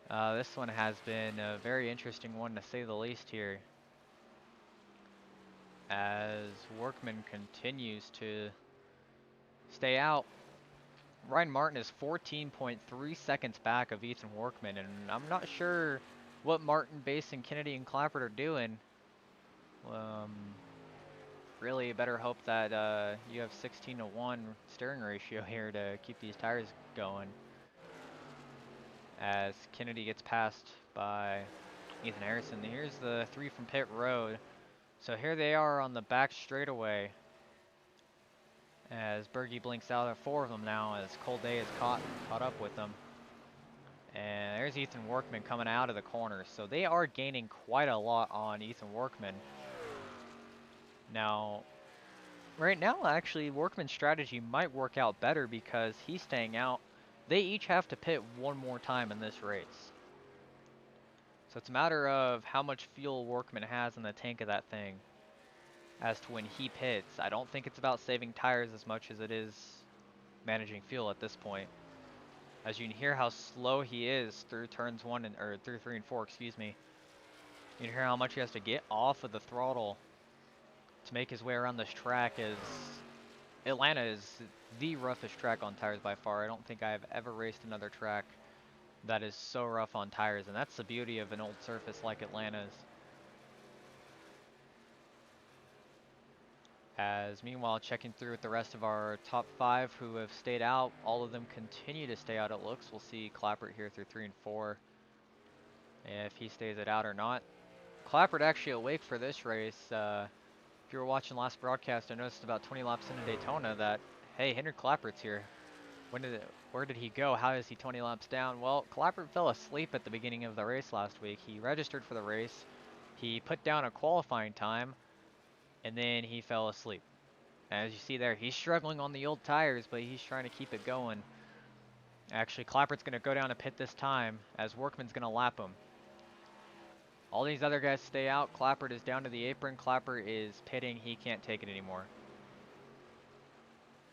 this one has been a very interesting one, to say the least here, as Workman continues to stay out. Ryan Martin is 14.3 seconds back of Ethan Workman, and I'm not sure what Martin, Baison, Kennedy, and Klappert are doing. Really better hope that you have 16-to-1 steering ratio here to keep these tires going, as Kennedy gets passed by Ethan Harrison. Here's the 3 from pit road. So here they are on the back straightaway, as Burgy blinks out at 4 of them now, as Cold Day is caught up with them. And there's Ethan Workman coming out of the corner. So they are gaining quite a lot on Ethan Workman. Now, right now, actually, Workman's strategy might work out better because he's staying out. They each have to pit 1 more time in this race. So it's a matter of how much fuel Workman has in the tank of that thing as to when he pits. I don't think it's about saving tires as much as it is managing fuel at this point. As you can hear how slow he is through turns 1 and or through 3 and 4, excuse me. You can hear how much he has to get off of the throttle to make his way around this track, as Atlanta is the roughest track on tires by far. I don't think I've ever raced another track that is so rough on tires, and that's the beauty of an old surface like Atlanta's. As meanwhile, checking through with the rest of our top 5 who have stayed out, all of them continue to stay out, it looks. We'll see Klappert here through 3 and 4, if he stays it out or not. Klappert actually awake for this race. If you were watching last broadcast, I noticed about 20 laps into Daytona that, hey, Henry Klappert's here. Where did he go? How is he 20 laps down? Well, Klappert fell asleep at the beginning of the race last week. He registered for the race. He put down a qualifying time, and then he fell asleep. As you see there, he's struggling on the old tires, but he's trying to keep it going. Actually, Klappert's going to go down to pit this time, as Workman's going to lap him. All these other guys stay out. Klappert is down to the apron. Klappert is pitting. He can't take it anymore.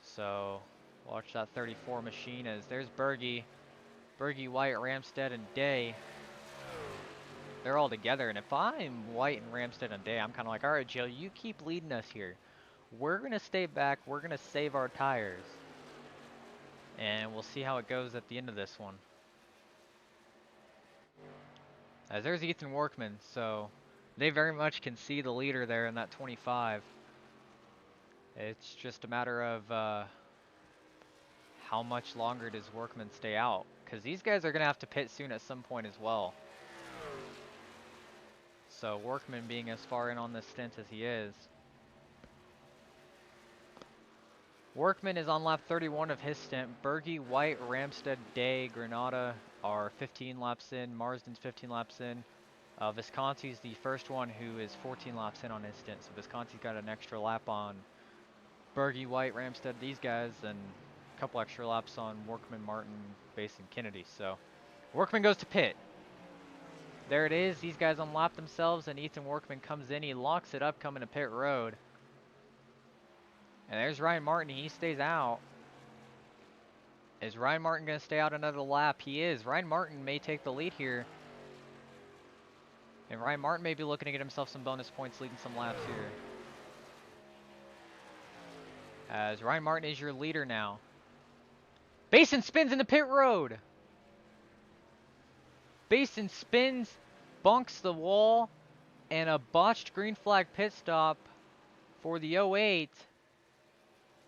So, watch that 34 machine, as there's Burgy. Burgy, White, Ramstead, and Day. They're all together, and if I'm White and Ramstead and Day, I'm kind of like, all right, Joe, you keep leading us here. We're going to stay back. We're going to save our tires. And we'll see how it goes at the end of this one. As there's Ethan Workman, so they very much can see the leader there in that 25. It's just a matter of how much longer does Workman stay out, because these guys are going to have to pit soon at some point as well. So Workman being as far in on this stint as he is. Workman is on lap 31 of his stint. Burgy, White, Ramstead, Day, Granata are 15 laps in. Marsden's 15 laps in. Visconti's the first one who is 14 laps in on his stint. So Visconti's got an extra lap on Burgy, White, Ramstead, these guys, and a couple extra laps on Workman, Martin, Baison, Kennedy. So Workman goes to pit. There it is. These guys unlap themselves, and Ethan Workman comes in. He locks it up coming to pit road. And there's Ryan Martin. He stays out. Is Ryan Martin going to stay out another lap? He is. Ryan Martin may take the lead here. And Ryan Martin may be looking to get himself some bonus points leading some laps here. As Ryan Martin is your leader now. Baison spins into pit road. Baison spins bunks the wall, and a botched green flag pit stop for the 08.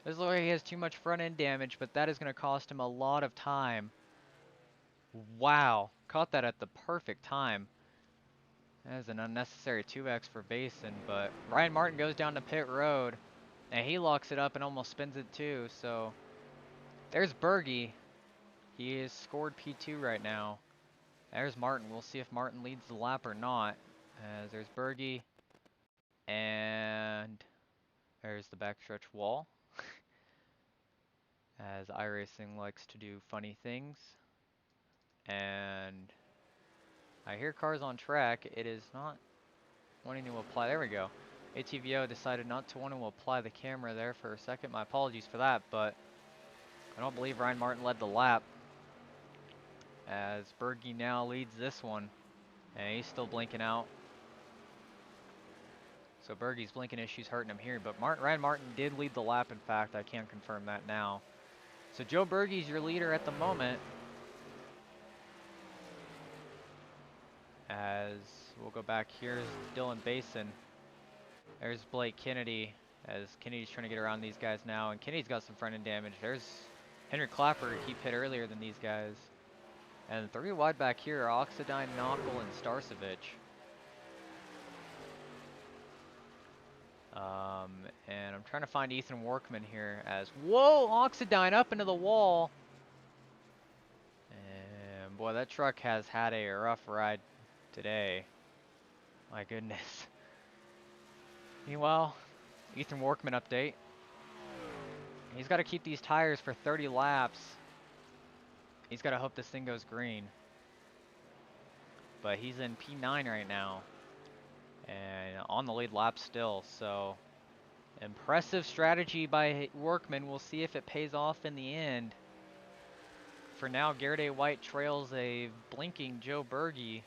This looks like he has too much front end damage, but that is going to cost him a lot of time. Wow, caught that at the perfect time. That is an unnecessary 2x for Basin, but Ryan Martin goes down to pit road, and he locks it up and almost spins it too, so there's Burgy. He is scored P2 right now. There's Martin. We'll see if Martin leads the lap or not. As there's Burgy, and there's the backstretch wall. As iRacing likes to do funny things. And I hear cars on track. It is not wanting to apply. There we go. ATVO decided not to want to apply the camera there for a second. My apologies for that, but I don't believe Ryan Martin led the lap. As Burgy now leads this one. And he's still blinking out. So Burgy's blinking issues hurting him here. But Ryan Martin did lead the lap, in fact. I can't confirm that now. So Joe Burgy's your leader at the moment. As we'll go back, here's Dylan Basin. There's Blake Kennedy, as Kennedy's trying to get around these guys now, and Kennedy's got some front end damage. There's Henry Klappert, he pit earlier than these guys. And 3 wide back here are Oxidine, Knockel, and Starcevich. And I'm trying to find Ethan Workman here as, whoa, Oxidine up into the wall. And boy, that truck has had a rough ride today. My goodness. Meanwhile, Ethan Workman update. He's got to keep these tires for 30 laps. He's got to hope this thing goes green. But he's in P9 right now. And on the lead lap still. So, impressive strategy by Workman. We'll see if it pays off in the end. For now, Garrett A. White trails a blinking Joe Burgy.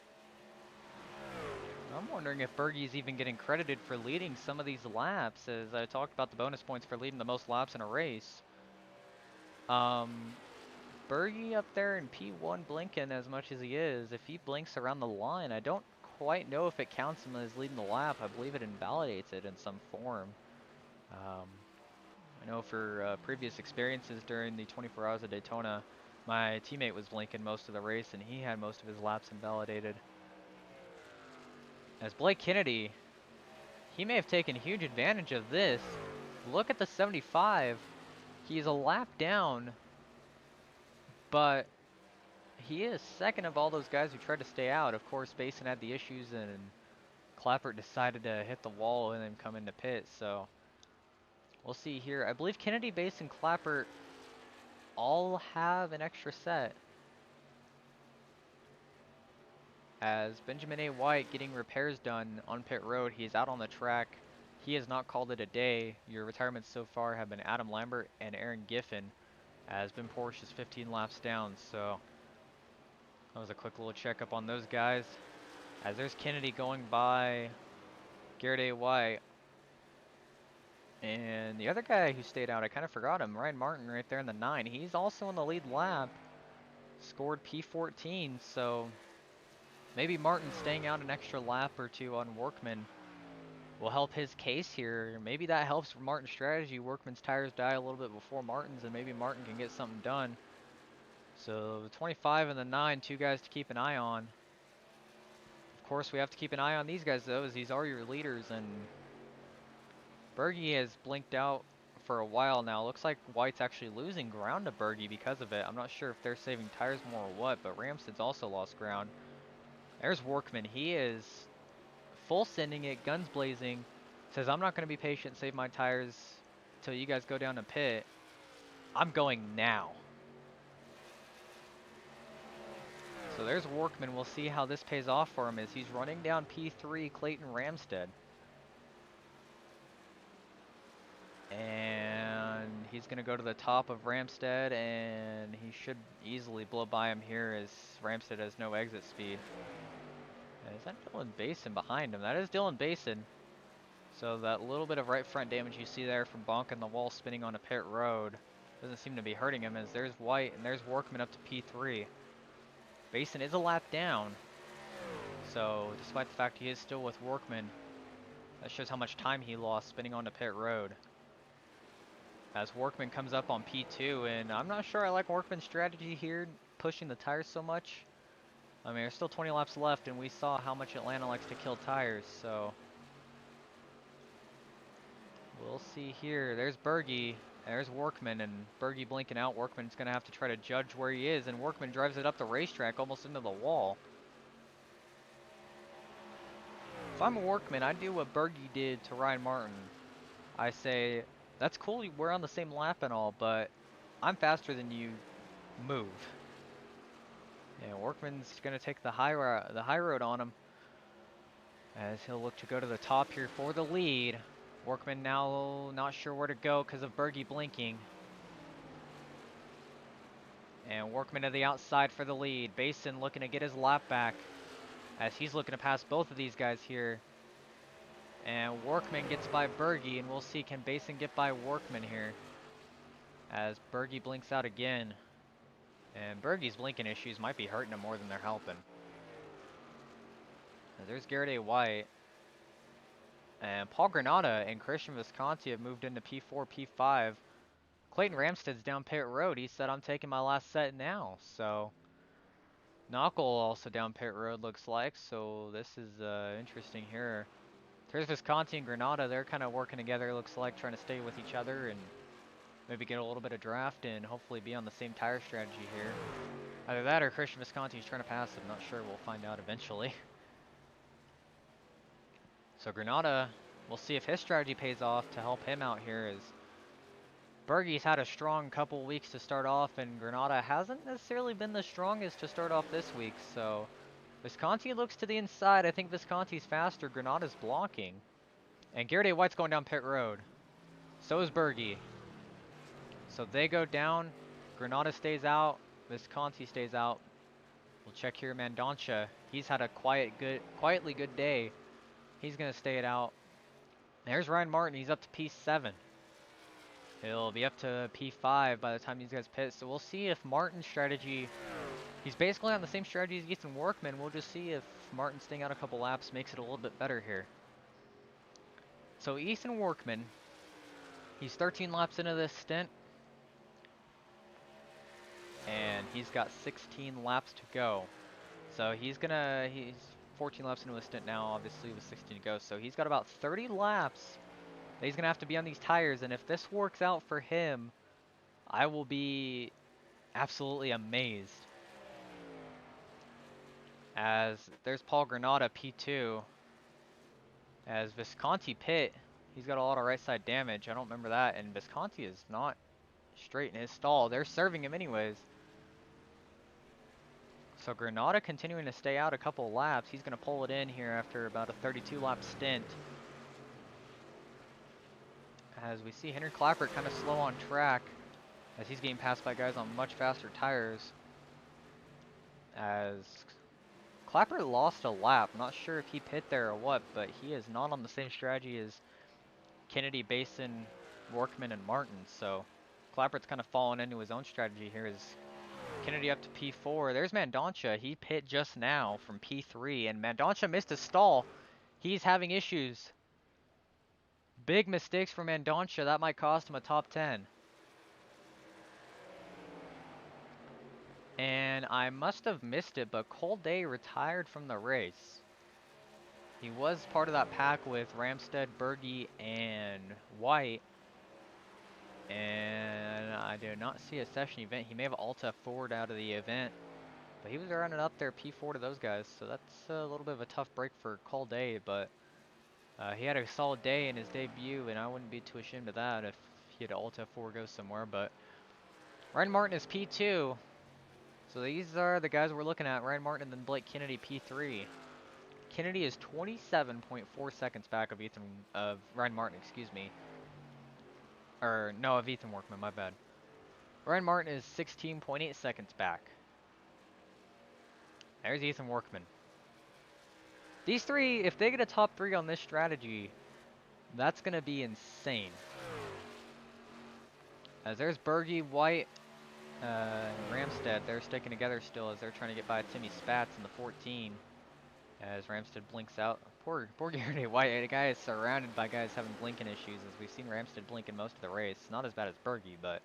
I'm wondering if Burgy's even getting credited for leading some of these laps, as I talked about the bonus points for leading the most laps in a race. Burgy up there in P1 blinking as much as he is. If he blinks around the line, I don't quite know if it counts him as leading the lap. I believe it invalidates it in some form. I know for previous experiences during the 24 Hours of Daytona, my teammate was blinking most of the race and he had most of his laps invalidated. As Blake Kennedy, he may have taken huge advantage of this. Look at the 75. He's a lap down, but he is second of all those guys who tried to stay out. Of course, Basin had the issues and Klappert decided to hit the wall and then come into pit. So we'll see here. I believe Kennedy, Basin, Klappert all have an extra set. As Benjamin A. White getting repairs done on pit road, he is out on the track. He has not called it a day. Your retirements so far have been Adam Lambert and Aaron Giffen, as Ben Porsche is 15 laps down. So that was a quick little checkup on those guys. As there's Kennedy going by Garrett A. White. And the other guy who stayed out, I kind of forgot him, Ryan Martin right there in the 9. He's also in the lead lap, scored P14, so maybe Martin staying out an extra lap or two on Workman will help his case here. Maybe that helps for Martin's strategy. Workman's tires die a little bit before Martin's, and maybe Martin can get something done. So the 25 and the 9, 2 guys to keep an eye on. Of course, we have to keep an eye on these guys, though, as these are your leaders, and Burgy has blinked out for a while now. Looks like White's actually losing ground to Burgy because of it. I'm not sure if they're saving tires more or what, but Ramsted's also lost ground. There's Workman. He is full sending it, guns blazing. Says, I'm not going to be patient, save my tires till you guys go down to pit. I'm going now. So there's Workman. We'll see how this pays off for him as he's running down P3 Clayton Ramsted. And he's going to go to the top of Ramsted, and he should easily blow by him here as Ramsted has no exit speed. And is that Dylan Basin behind him? That is Dylan Basin. So that little bit of right front damage you see there from bonking the wall spinning on a pit road doesn't seem to be hurting him, as there's White and there's Workman up to P3. Basin is a lap down. So despite the fact he is still with Workman, that shows how much time he lost spinning onto pit road. As Workman comes up on P2, and I'm not sure I like Workman's strategy here, pushing the tires so much. I mean, there's still 20 laps left, and we saw how much Atlanta likes to kill tires, so we'll see here. There's Burgy, there's Workman, and Burgy blinking out. Workman's going to have to try to judge where he is, and Workman drives it up the racetrack almost into the wall. If I'm a Workman, I'd do what Burgy did to Ryan Martin. I say, that's cool, we're on the same lap and all, but I'm faster than you, move. And Workman's going to take the high road on him, as he'll look to go to the top here for the lead. Workman now not sure where to go because of Burgy blinking. And Workman to the outside for the lead. Braison looking to get his lap back, as he's looking to pass both of these guys here. And Workman gets by Burgy, and we'll see, can Braison get by Workman here, as Burgy blinks out again. And Burgy's blinking issues might be hurting him more than they're helping. Now there's Garrett A. White. And Paul Granata and Christian Visconti have moved into P4, P5. Clayton Ramsted's down pit road. He said, I'm taking my last set now. So, Knuckle also down pit road, looks like. So, this is interesting here. There's Visconti and Granata. They're kind of working together, looks like, trying to stay with each other and maybe get a little bit of draft and hopefully be on the same tire strategy here. Either that or Christian Visconti's trying to pass him. Not sure. We'll find out eventually. So Granata, we'll see if his strategy pays off to help him out here, as Burgy's had a strong couple weeks to start off, and Granata hasn't necessarily been the strongest to start off this week. So Visconti looks to the inside. I think Visconti's faster. Granata's blocking. And Garrett A. White's going down pit road. So is Burgy. So they go down. Granata stays out. Visconti stays out. We'll check here. Mandoncha. He's had a quietly good day. He's going to stay it out. There's Ryan Martin. He's up to P7. He'll be up to P5 by the time these guys pit. So we'll see if Martin's strategy... He's basically on the same strategy as Ethan Workman. We'll just see if Martin staying out a couple laps makes it a little bit better here. So Ethan Workman, he's 13 laps into this stint. And he's got 16 laps to go. So he's 14 laps into his stint now, obviously with 16 to go. So he's got about 30 laps that he's going to have to be on these tires. And if this works out for him, I will be absolutely amazed. As there's Paul Granata, P2. As Visconti pit, he's got a lot of right side damage. I don't remember that. And Visconti is not straight in his stall. They're serving him anyways. So Granata continuing to stay out a couple laps. He's going to pull it in here after about a 32 lap stint. As we see Henry Klappert kind of slow on track, as he's getting passed by guys on much faster tires. As Klappert lost a lap. Not sure if he pit there or what, but he is not on the same strategy as Kennedy, Braison, Workman, and Martin. So Klappert's kind of fallen into his own strategy here. As Kennedy up to P4. There's Mandoncha. He pit just now from P3, and Mandoncha missed a stall. He's having issues. Big mistakes for Mandoncha. That might cost him a top 10. And I must have missed it, but Cole Day retired from the race. He was part of that pack with Ramstead, Burgy, and White. And I did not see a session event. He may have Alta forward out of the event, but he was running up there P4 to those guys. So that's a little bit of a tough break for Cole Day, but he had a solid day in his debut, and I wouldn't be too ashamed of that if he had Alta 4 go somewhere. But Ryan Martin is P2. So these are the guys we're looking at. Ryan Martin and then Blake Kennedy, P3. Kennedy is 27.4 seconds back of Ryan Martin, excuse me. Or no, of Ethan Workman, my bad. Ryan Martin is 16.8 seconds back. There's Ethan Workman. These three, if they get a top 3 on this strategy, that's going to be insane. As there's Burgy, White, Ramstead. They're sticking together still as they're trying to get by Timmy Spatz in the 14. as Ramstead blinks out. Poor Garrett White. The guy is surrounded by guys having blinking issues, as we've seen Ramstead blink in most of the race. Not as bad as Burgy, but...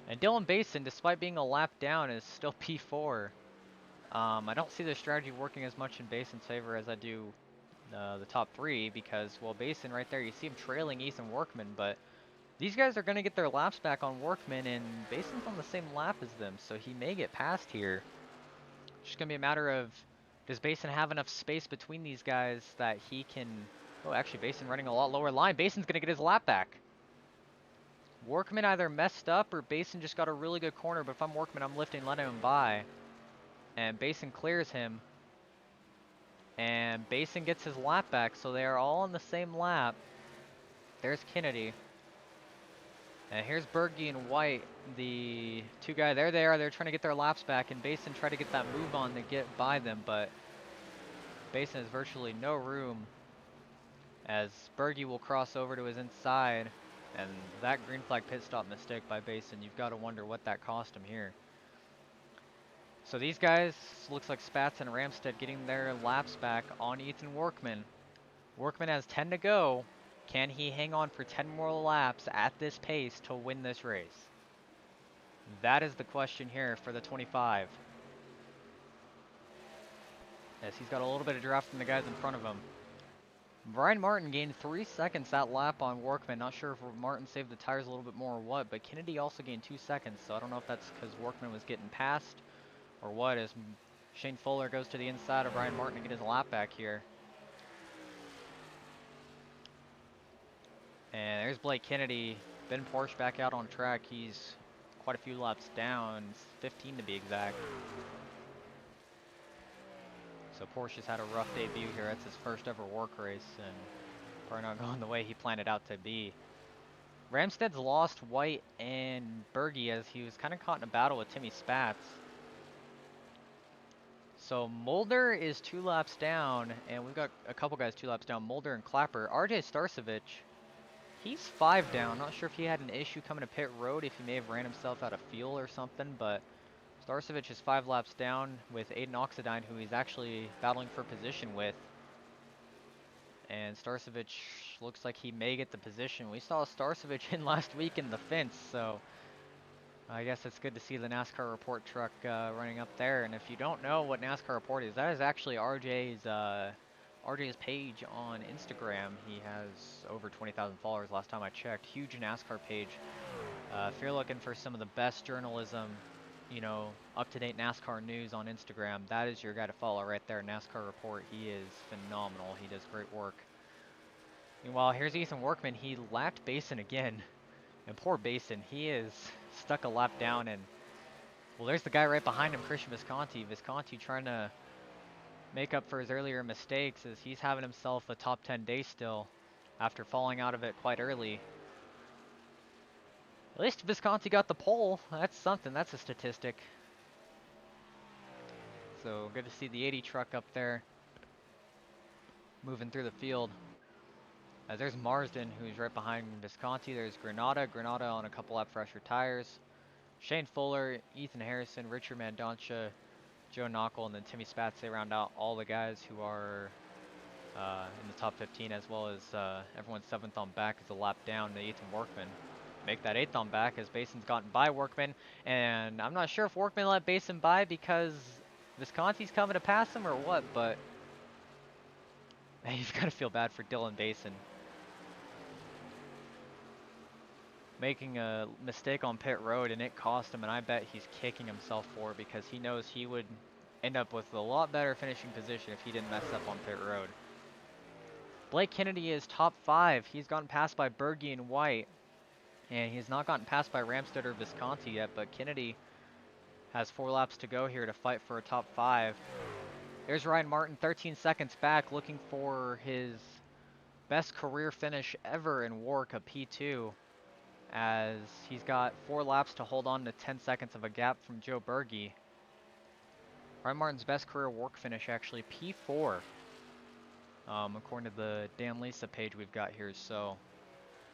And Dylan Basin, despite being a lap down, is still P4. I don't see the strategy working as much in Basin's favor as I do the top three, because, well, Basin right there, you see him trailing Ethan Workman, but these guys are going to get their laps back on Workman, and Basin's on the same lap as them, so he may get past here. It's just going to be a matter of, does Basin have enough space between these guys that he can... Oh, actually, Basin running a lot lower line. Basin's going to get his lap back. Workman either messed up or Basin just got a really good corner, but if I'm Workman, I'm lifting, letting him by. And Basin clears him. And Basin gets his lap back, so they are all on the same lap. There's Kennedy. And here's Burgy and White, the two guys. There they are. They're trying to get their laps back, and Basin tried to get that move on to get by them, but Basin has virtually no room, as Burgy will cross over to his inside, and that green flag pit stop mistake by Basin, you've got to wonder what that cost him here. So these guys, looks like Spats and Ramstead getting their laps back on Ethan Workman. Workman has 10 to go. Can he hang on for 10 more laps at this pace to win this race? That is the question here for the 25. Yes, he's got a little bit of draft from the guys in front of him. Brian Martin gained 3 seconds that lap on Workman. Not sure if Martin saved the tires a little bit more or what, but Kennedy also gained 2 seconds, so I don't know if that's because Workman was getting past or what, as Shane Fuller goes to the inside of Brian Martin to get his lap back here. And there's Blake Kennedy. Ben Porsche back out on track. He's quite a few laps down, 15 to be exact. So Porsche's had a rough debut here. That's his first ever WORC race, and probably not going the way he planned it out to be. Ramstead's lost White and Burgy, as he was kind of caught in a battle with Timmy Spats. So Mulder is 2 laps down, and we've got a couple guys 2 laps down, Mulder and Klappert. RJ Starcevic, he's 5 down. Not sure if he had an issue coming to pit road, if he may have ran himself out of fuel or something, but Starcevic is 5 laps down with Aiden Oxidine, who he's actually battling for position with. And Starcevic looks like he may get the position. We saw Starcevic in last week in the fence, so I guess it's good to see the NASCAR Report truck running up there. And if you don't know what NASCAR Report is, that is actually RJ's page on Instagram. He has over 20,000 followers last time I checked. Huge NASCAR page. If you're looking for some of the best journalism, you know, up-to-date NASCAR news on Instagram, that is your guy to follow right there, NASCAR Report. He is phenomenal. He does great work. Meanwhile, here's Ethan Workman. He lapped Basin again. And poor Basin, he is stuck a lap down, and well, there's the guy right behind him, Christian Visconti. Visconti trying to make up for his earlier mistakes, as he's having himself a top 10 day still after falling out of it quite early. At least Visconti got the pole. That's something. That's a statistic. So good to see the 80 truck up there moving through the field. There's Marsden, who's right behind Visconti. There's Granata on a couple lap fresher tires. Shane Fuller, Ethan Harrison, Richard Mandoncha, Joe Knockel, and then Timmy Spats. They round out all the guys who are in the top 15, as well as everyone's 7th on back is a lap down to Ethan Workman. Make that 8th on back, as Basin's gotten by Workman. And I'm not sure if Workman let Basin by because Visconti's coming to pass him or what, but man, you've got to feel bad for Dylan Basin. Making a mistake on pit road, and it cost him, and I bet he's kicking himself for it, because he knows he would end up with a lot better finishing position if he didn't mess up on pit road. Blake Kennedy is top 5. He's gotten passed by Burgy and White, and he's not gotten passed by Ramstead or Visconti yet, but Kennedy has 4 laps to go here to fight for a top 5. There's Ryan Martin, 13 seconds back, looking for his best career finish ever in WORC, a P2. As he's got 4 laps to hold on to 10 seconds of a gap from Joe Burgy. Ryan Martin's best career WORC finish, actually P4, according to the Dan Lisa page we've got here. So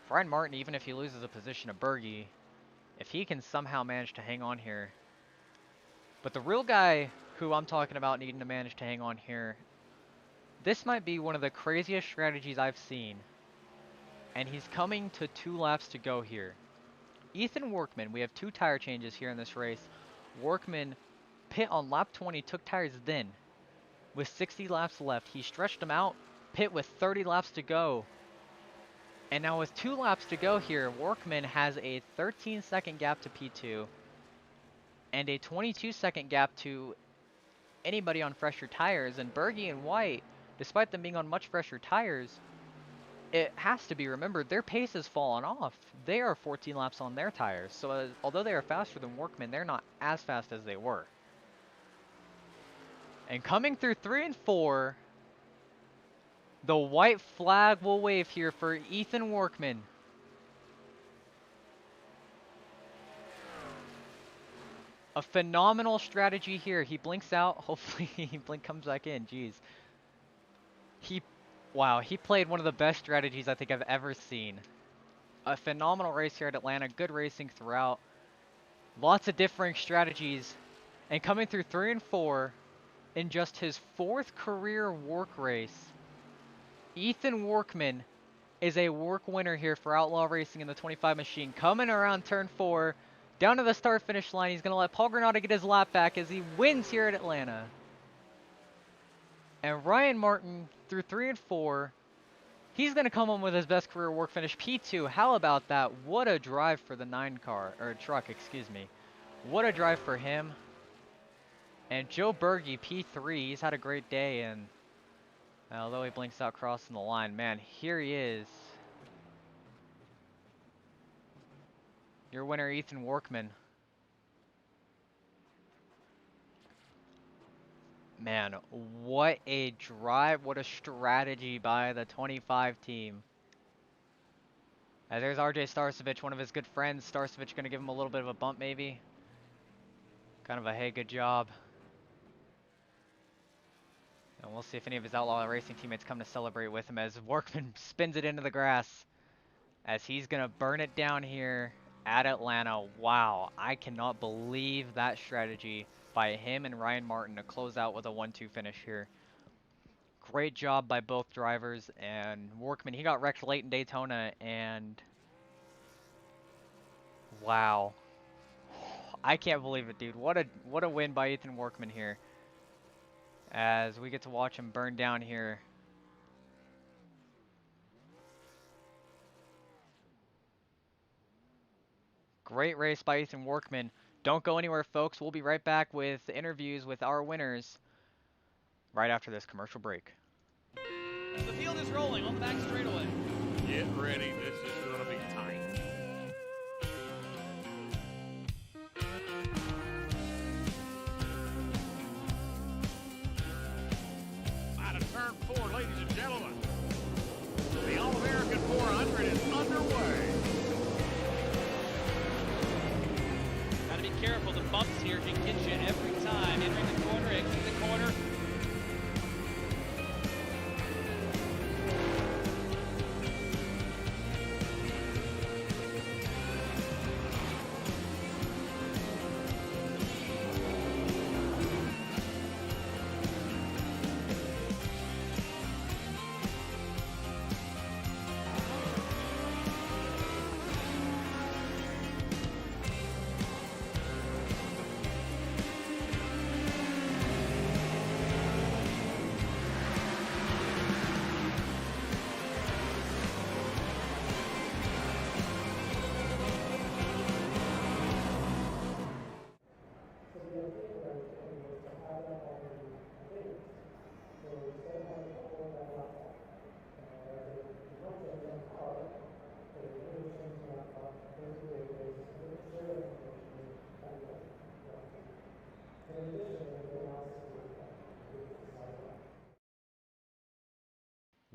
for Ryan Martin, even if he loses a position to Burgy, if he can somehow manage to hang on here. But the real guy who I'm talking about needing to manage to hang on here This might be one of the craziest strategies I've seen. And he's coming to 2 laps to go here. Ethan Workman, we have 2 tire changes here in this race. Workman pit on lap 20, took tires then. With 60 laps left, he stretched them out, pit with 30 laps to go. And now with 2 laps to go here, Workman has a 13-second gap to P2 and a 22-second gap to anybody on fresher tires. And Burgy and White, despite them being on much fresher tires, it has to be remembered their pace has fallen off. They are 14 laps on their tires, so although they are faster than Workman, they're not as fast as they were. And coming through 3 and 4, the white flag will wave here for Ethan Workman. A phenomenal strategy here. He blinks out. Hopefully he comes back in. Jeez. Wow, he played one of the best strategies I think I've ever seen. A phenomenal race here at Atlanta. Good racing throughout. Lots of differing strategies. And coming through 3 and 4 in just his 4th career WORC race, Ethan Workman is a WORC winner here for Outlaw Racing in the 25 machine. Coming around turn 4, down to the start-finish line. He's going to let Paul Granata get his lap back as he wins here at Atlanta. And Ryan Martin through 3 and 4, he's going to come home with his best career WORC finish, P2. How about that? What a drive for the 9 car, or truck, excuse me. What a drive for him. And Joe Burgy, P3, he's had a great day, and although he blinks out crossing the line, man, here he is. Your winner, Ethan Workman. Man, what a drive, what a strategy by the 25 team. There's RJ Starcevich, one of his good friends. Starcevich going to give him a little bit of a bump maybe. Kind of a hey, good job. And we'll see if any of his Outlaw Racing teammates come to celebrate with him as Workman spins it into the grass. As he's going to burn it down here at Atlanta. Wow, I cannot believe that strategy by him and Ryan Martin to close out with a 1-2 finish here. Great job by both drivers, and Workman, he got wrecked late in Daytona, and wow. I can't believe it, dude. What a win by Ethan Workman here. As we get to watch him burn down here. Great race by Ethan Workman. Don't go anywhere, folks. We'll be right back with interviews with our winners right after this commercial break. The field is rolling on the back straightaway. Get ready. This is going to be tight. Out of turn 4, ladies and gentlemen. The All-American 400 is underway. Got to be careful. The bumps here can get you every time. Entering the corner, exiting the corner.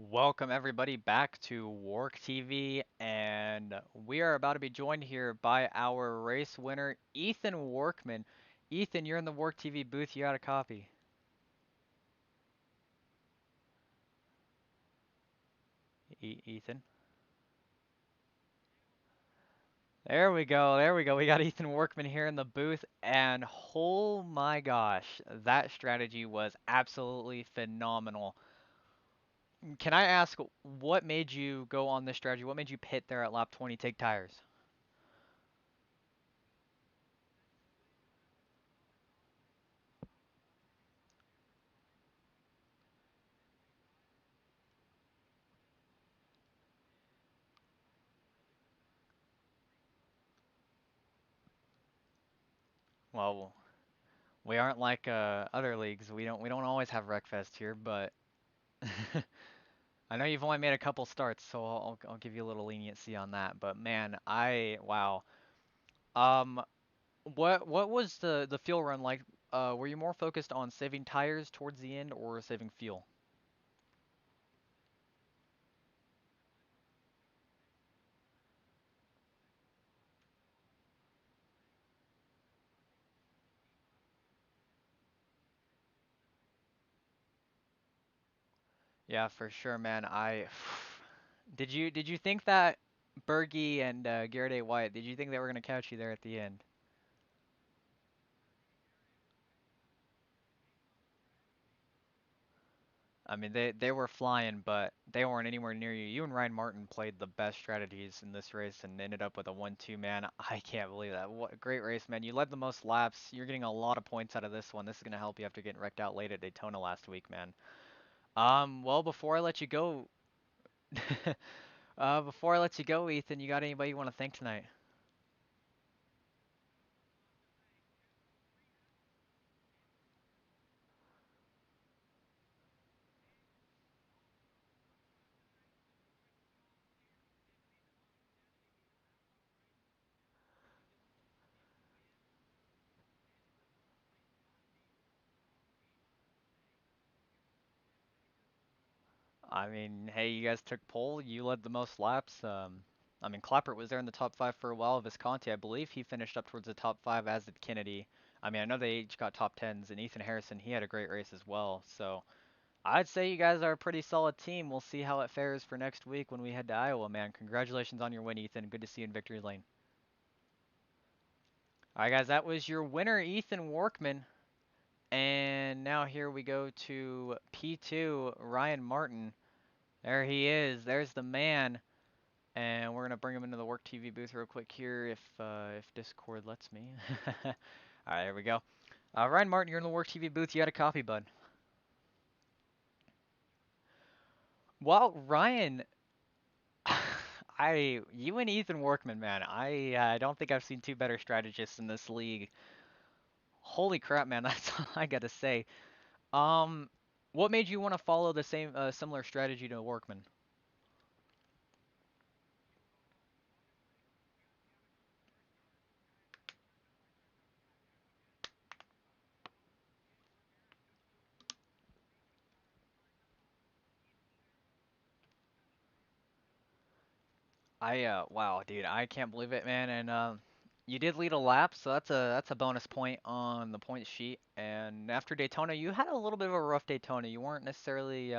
Welcome everybody back to WORC TV, and we are about to be joined here by our race winner, Ethan Workman. Ethan, you're in the WORC TV booth. You got a copy. Ethan. There we go. There we go. We got Ethan Workman here in the booth, and oh my gosh, that strategy was absolutely phenomenal. Can I ask what made you go on this strategy? What made you pit there at lap 20, take tires? Well, we aren't like other leagues. We don't always have Wreckfest here, but I know you've only made a couple starts, so I'll give you a little leniency on that. But man, wow. Um, what was the fuel run like? Were you more focused on saving tires towards the end or saving fuel? Yeah, for sure, man. I did you think that Burgy and Garrett A. White, did you think they were gonna catch you there at the end? I mean, they were flying, but they weren't anywhere near you. You and Ryan Martin played the best strategies in this race and ended up with a 1-2, man. I can't believe that. What a great race, man. You led the most laps. You're getting a lot of points out of this one. This is gonna help you after getting wrecked out late at Daytona last week, man. Well, before I let you go, before I let you go, Ethan, you got anybody you want to thank tonight? I mean, hey, you guys took pole. You led the most laps. I mean, Klappert was there in the top five for a while. Visconti, I believe he finished up towards the top five, as did Kennedy. I mean, I know they each got top tens, and Ethan Harrison, he had a great race as well. So I'd say you guys are a pretty solid team. We'll see how it fares for next week when we head to Iowa, man. Congratulations on your win, Ethan. Good to see you in victory lane. All right, guys, that was your winner, Ethan Workman. And now here we go to P2, Ryan Martin. There he is. There's the man. And we're gonna bring him into the Work TV booth real quick here if Discord lets me. All right, here we go. Ryan Martin, you're in the Work TV booth. You had a copy, bud. Well, Ryan, you and Ethan Workman, man. I don't think I've seen two better strategists in this league. Holy crap, man. That's all I gotta say. Um, what made you want to follow the same similar strategy to Workman? Wow, dude, I can't believe it, man. And you did lead a lap, so that's a bonus point on the point sheet. And after Daytona, you had a little bit of a rough Daytona. You weren't necessarily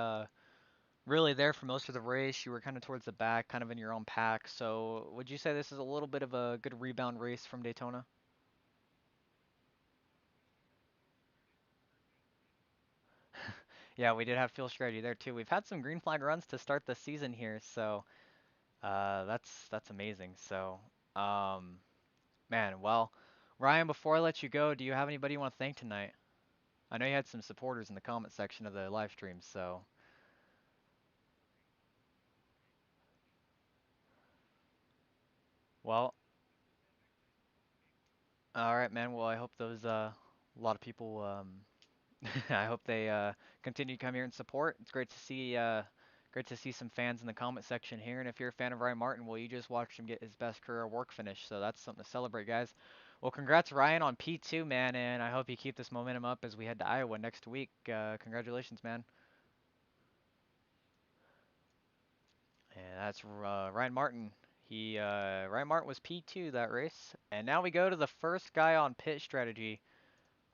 really there for most of the race. You were kind of towards the back, kind of in your own pack. So would you say this is a little bit of a good rebound race from Daytona? Yeah, we did have fuel strategy there too. We've had some green flag runs to start the season here, so that's amazing. So um, man, well, Ryan, before I let you go, do you have anybody you want to thank tonight? I know you had some supporters in the comment section of the live stream, so well, all right, man. Well, I hope those a lot of people I hope they continue to come here and support. It's great to see some fans in the comment section here. And if you're a fan of Ryan Martin, well, you just watched him get his best career work finish, so that's something to celebrate, guys. Well, congrats, Ryan, on P2, man, and I hope you keep this momentum up as we head to Iowa next week. Congratulations, man. And that's Ryan Martin. Ryan Martin was P2 that race, and now we go to the first guy on pit strategy.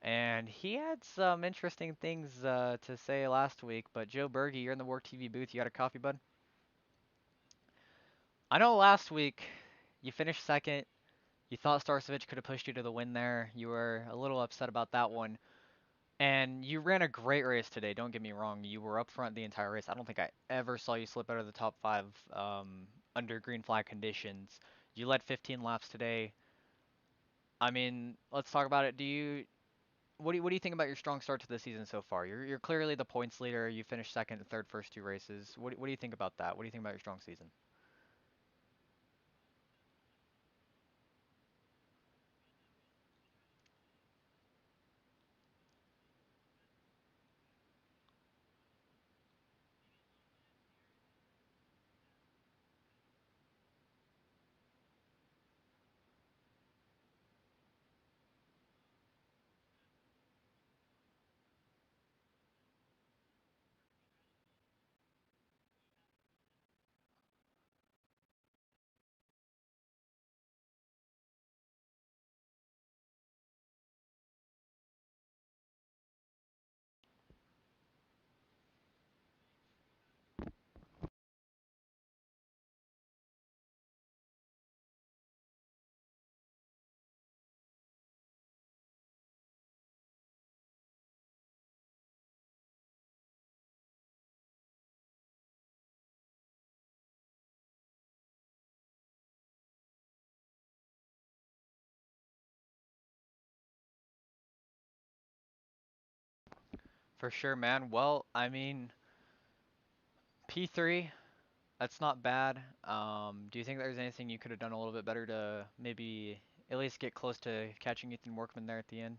And he had some interesting things to say last week, but Joe Burgy, you're in the Work TV booth. You got a coffee, bud? I know last week you finished second. You thought Starcevich could have pushed you to the win there. You were a little upset about that one. And you ran a great race today, don't get me wrong. You were up front the entire race. I don't think I ever saw you slip out of the top five under green flag conditions. You led 15 laps today. I mean, let's talk about it. What do you think about your strong start to the season so far? You're clearly the points leader. You finished second and third first two races. What do you think about that? What do you think about your strong season? For sure, man. Well, I mean, P3, that's not bad. Do you think there's anything you could have done a little bit better to maybe at least get close to catching Ethan Workman there at the end?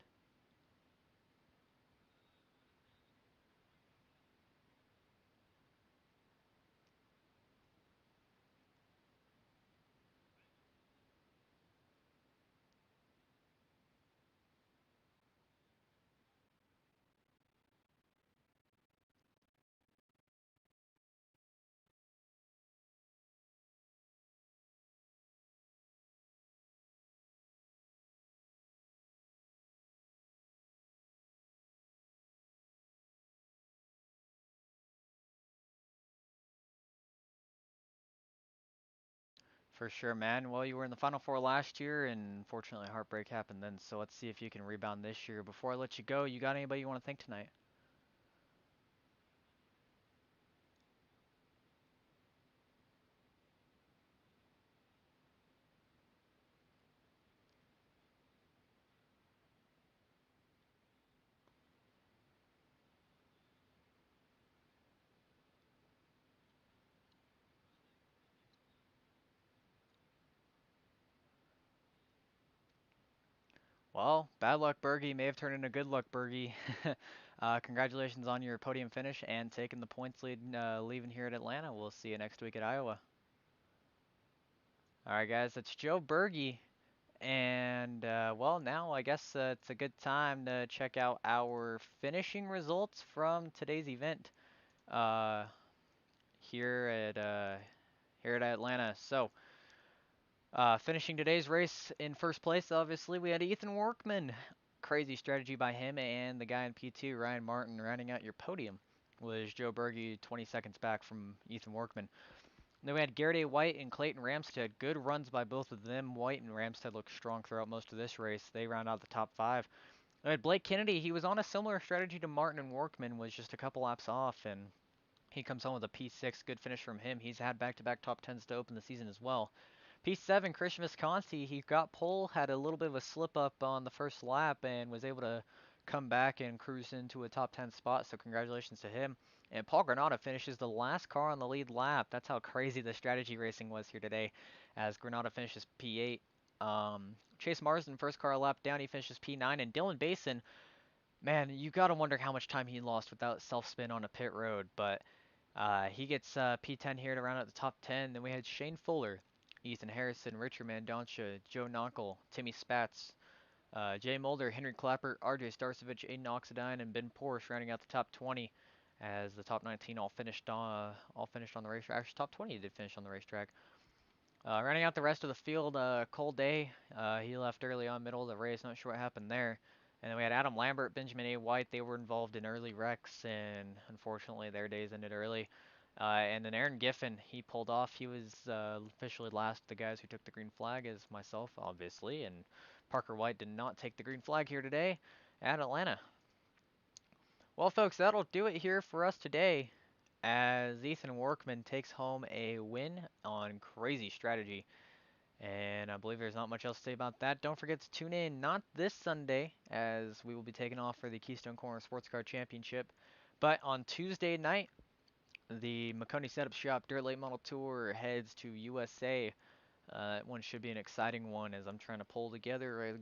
For sure, man. Well, you were in the Final Four last year, and unfortunately, heartbreak happened then. So let's see if you can rebound this year. Before I let you go, you got anybody you want to thank tonight? Well, bad luck, Burgy. May have turned into good luck, Burgy. Congratulations on your podium finish and taking the points lead, leaving here at Atlanta. We'll see you next week at Iowa. All right, guys, it's Joe Burgy. And, well, now I guess it's a good time to check out our finishing results from today's event uh, here at Atlanta. So, finishing today's race in first place, obviously, we had Ethan Workman. Crazy strategy by him and the guy in P2, Ryan Martin, rounding out your podium was Joe Burgy, 20 seconds back from Ethan Workman. Then we had Garrett A. White and Clayton Ramstead. Good runs by both of them. White and Ramstead looked strong throughout most of this race. They round out the top five. We had Blake Kennedy. He was on a similar strategy to Martin and Workman, was just a couple laps off, and he comes home with a P6. Good finish from him. He's had back-to-back top 10s to open the season as well. P7, Christian Visconti, he got pole, had a little bit of a slip up on the first lap, and was able to come back and cruise into a top 10 spot, so congratulations to him. And Paul Granata finishes the last car on the lead lap. That's how crazy the strategy racing was here today, as Granata finishes P8. Chase Marsden, first car lap down, he finishes P9, and Dylan Basin, man, you gotta wonder how much time he lost without self-spin on a pit road, but he gets P10 here to round out the top 10. Then we had Shane Fuller, Ethan Harrison, Richard Mandoncha, Joe Nonkel, Timmy Spatz, Jay Mulder, Henry Klappert, RJ Starcevich, Aiden Oxidine, and Ben Porsche rounding out the top 20 as the top 19 all finished on the racetrack. Actually, top 20 did finish on the racetrack. Rounding out the rest of the field, Cole Day, he left early on, middle of the race. Not sure what happened there. And then we had Adam Lambert, Benjamin A. White. They were involved in early wrecks, and unfortunately their days ended early. And then Aaron Giffen, he pulled off. He was officially last of the guys who took the green flag, as myself, obviously. And Parker White did not take the green flag here today at Atlanta. Well, folks, that'll do it here for us today as Ethan Workman takes home a win on Crazy Strategy. And I believe there's not much else to say about that. Don't forget to tune in, not this Sunday, as we will be taking off for the Keystone Corner Sports Car Championship, but on Tuesday night, the McConey Setup Shop Dirt Late Model Tour heads to USA. That one should be an exciting one as I'm trying to pull together a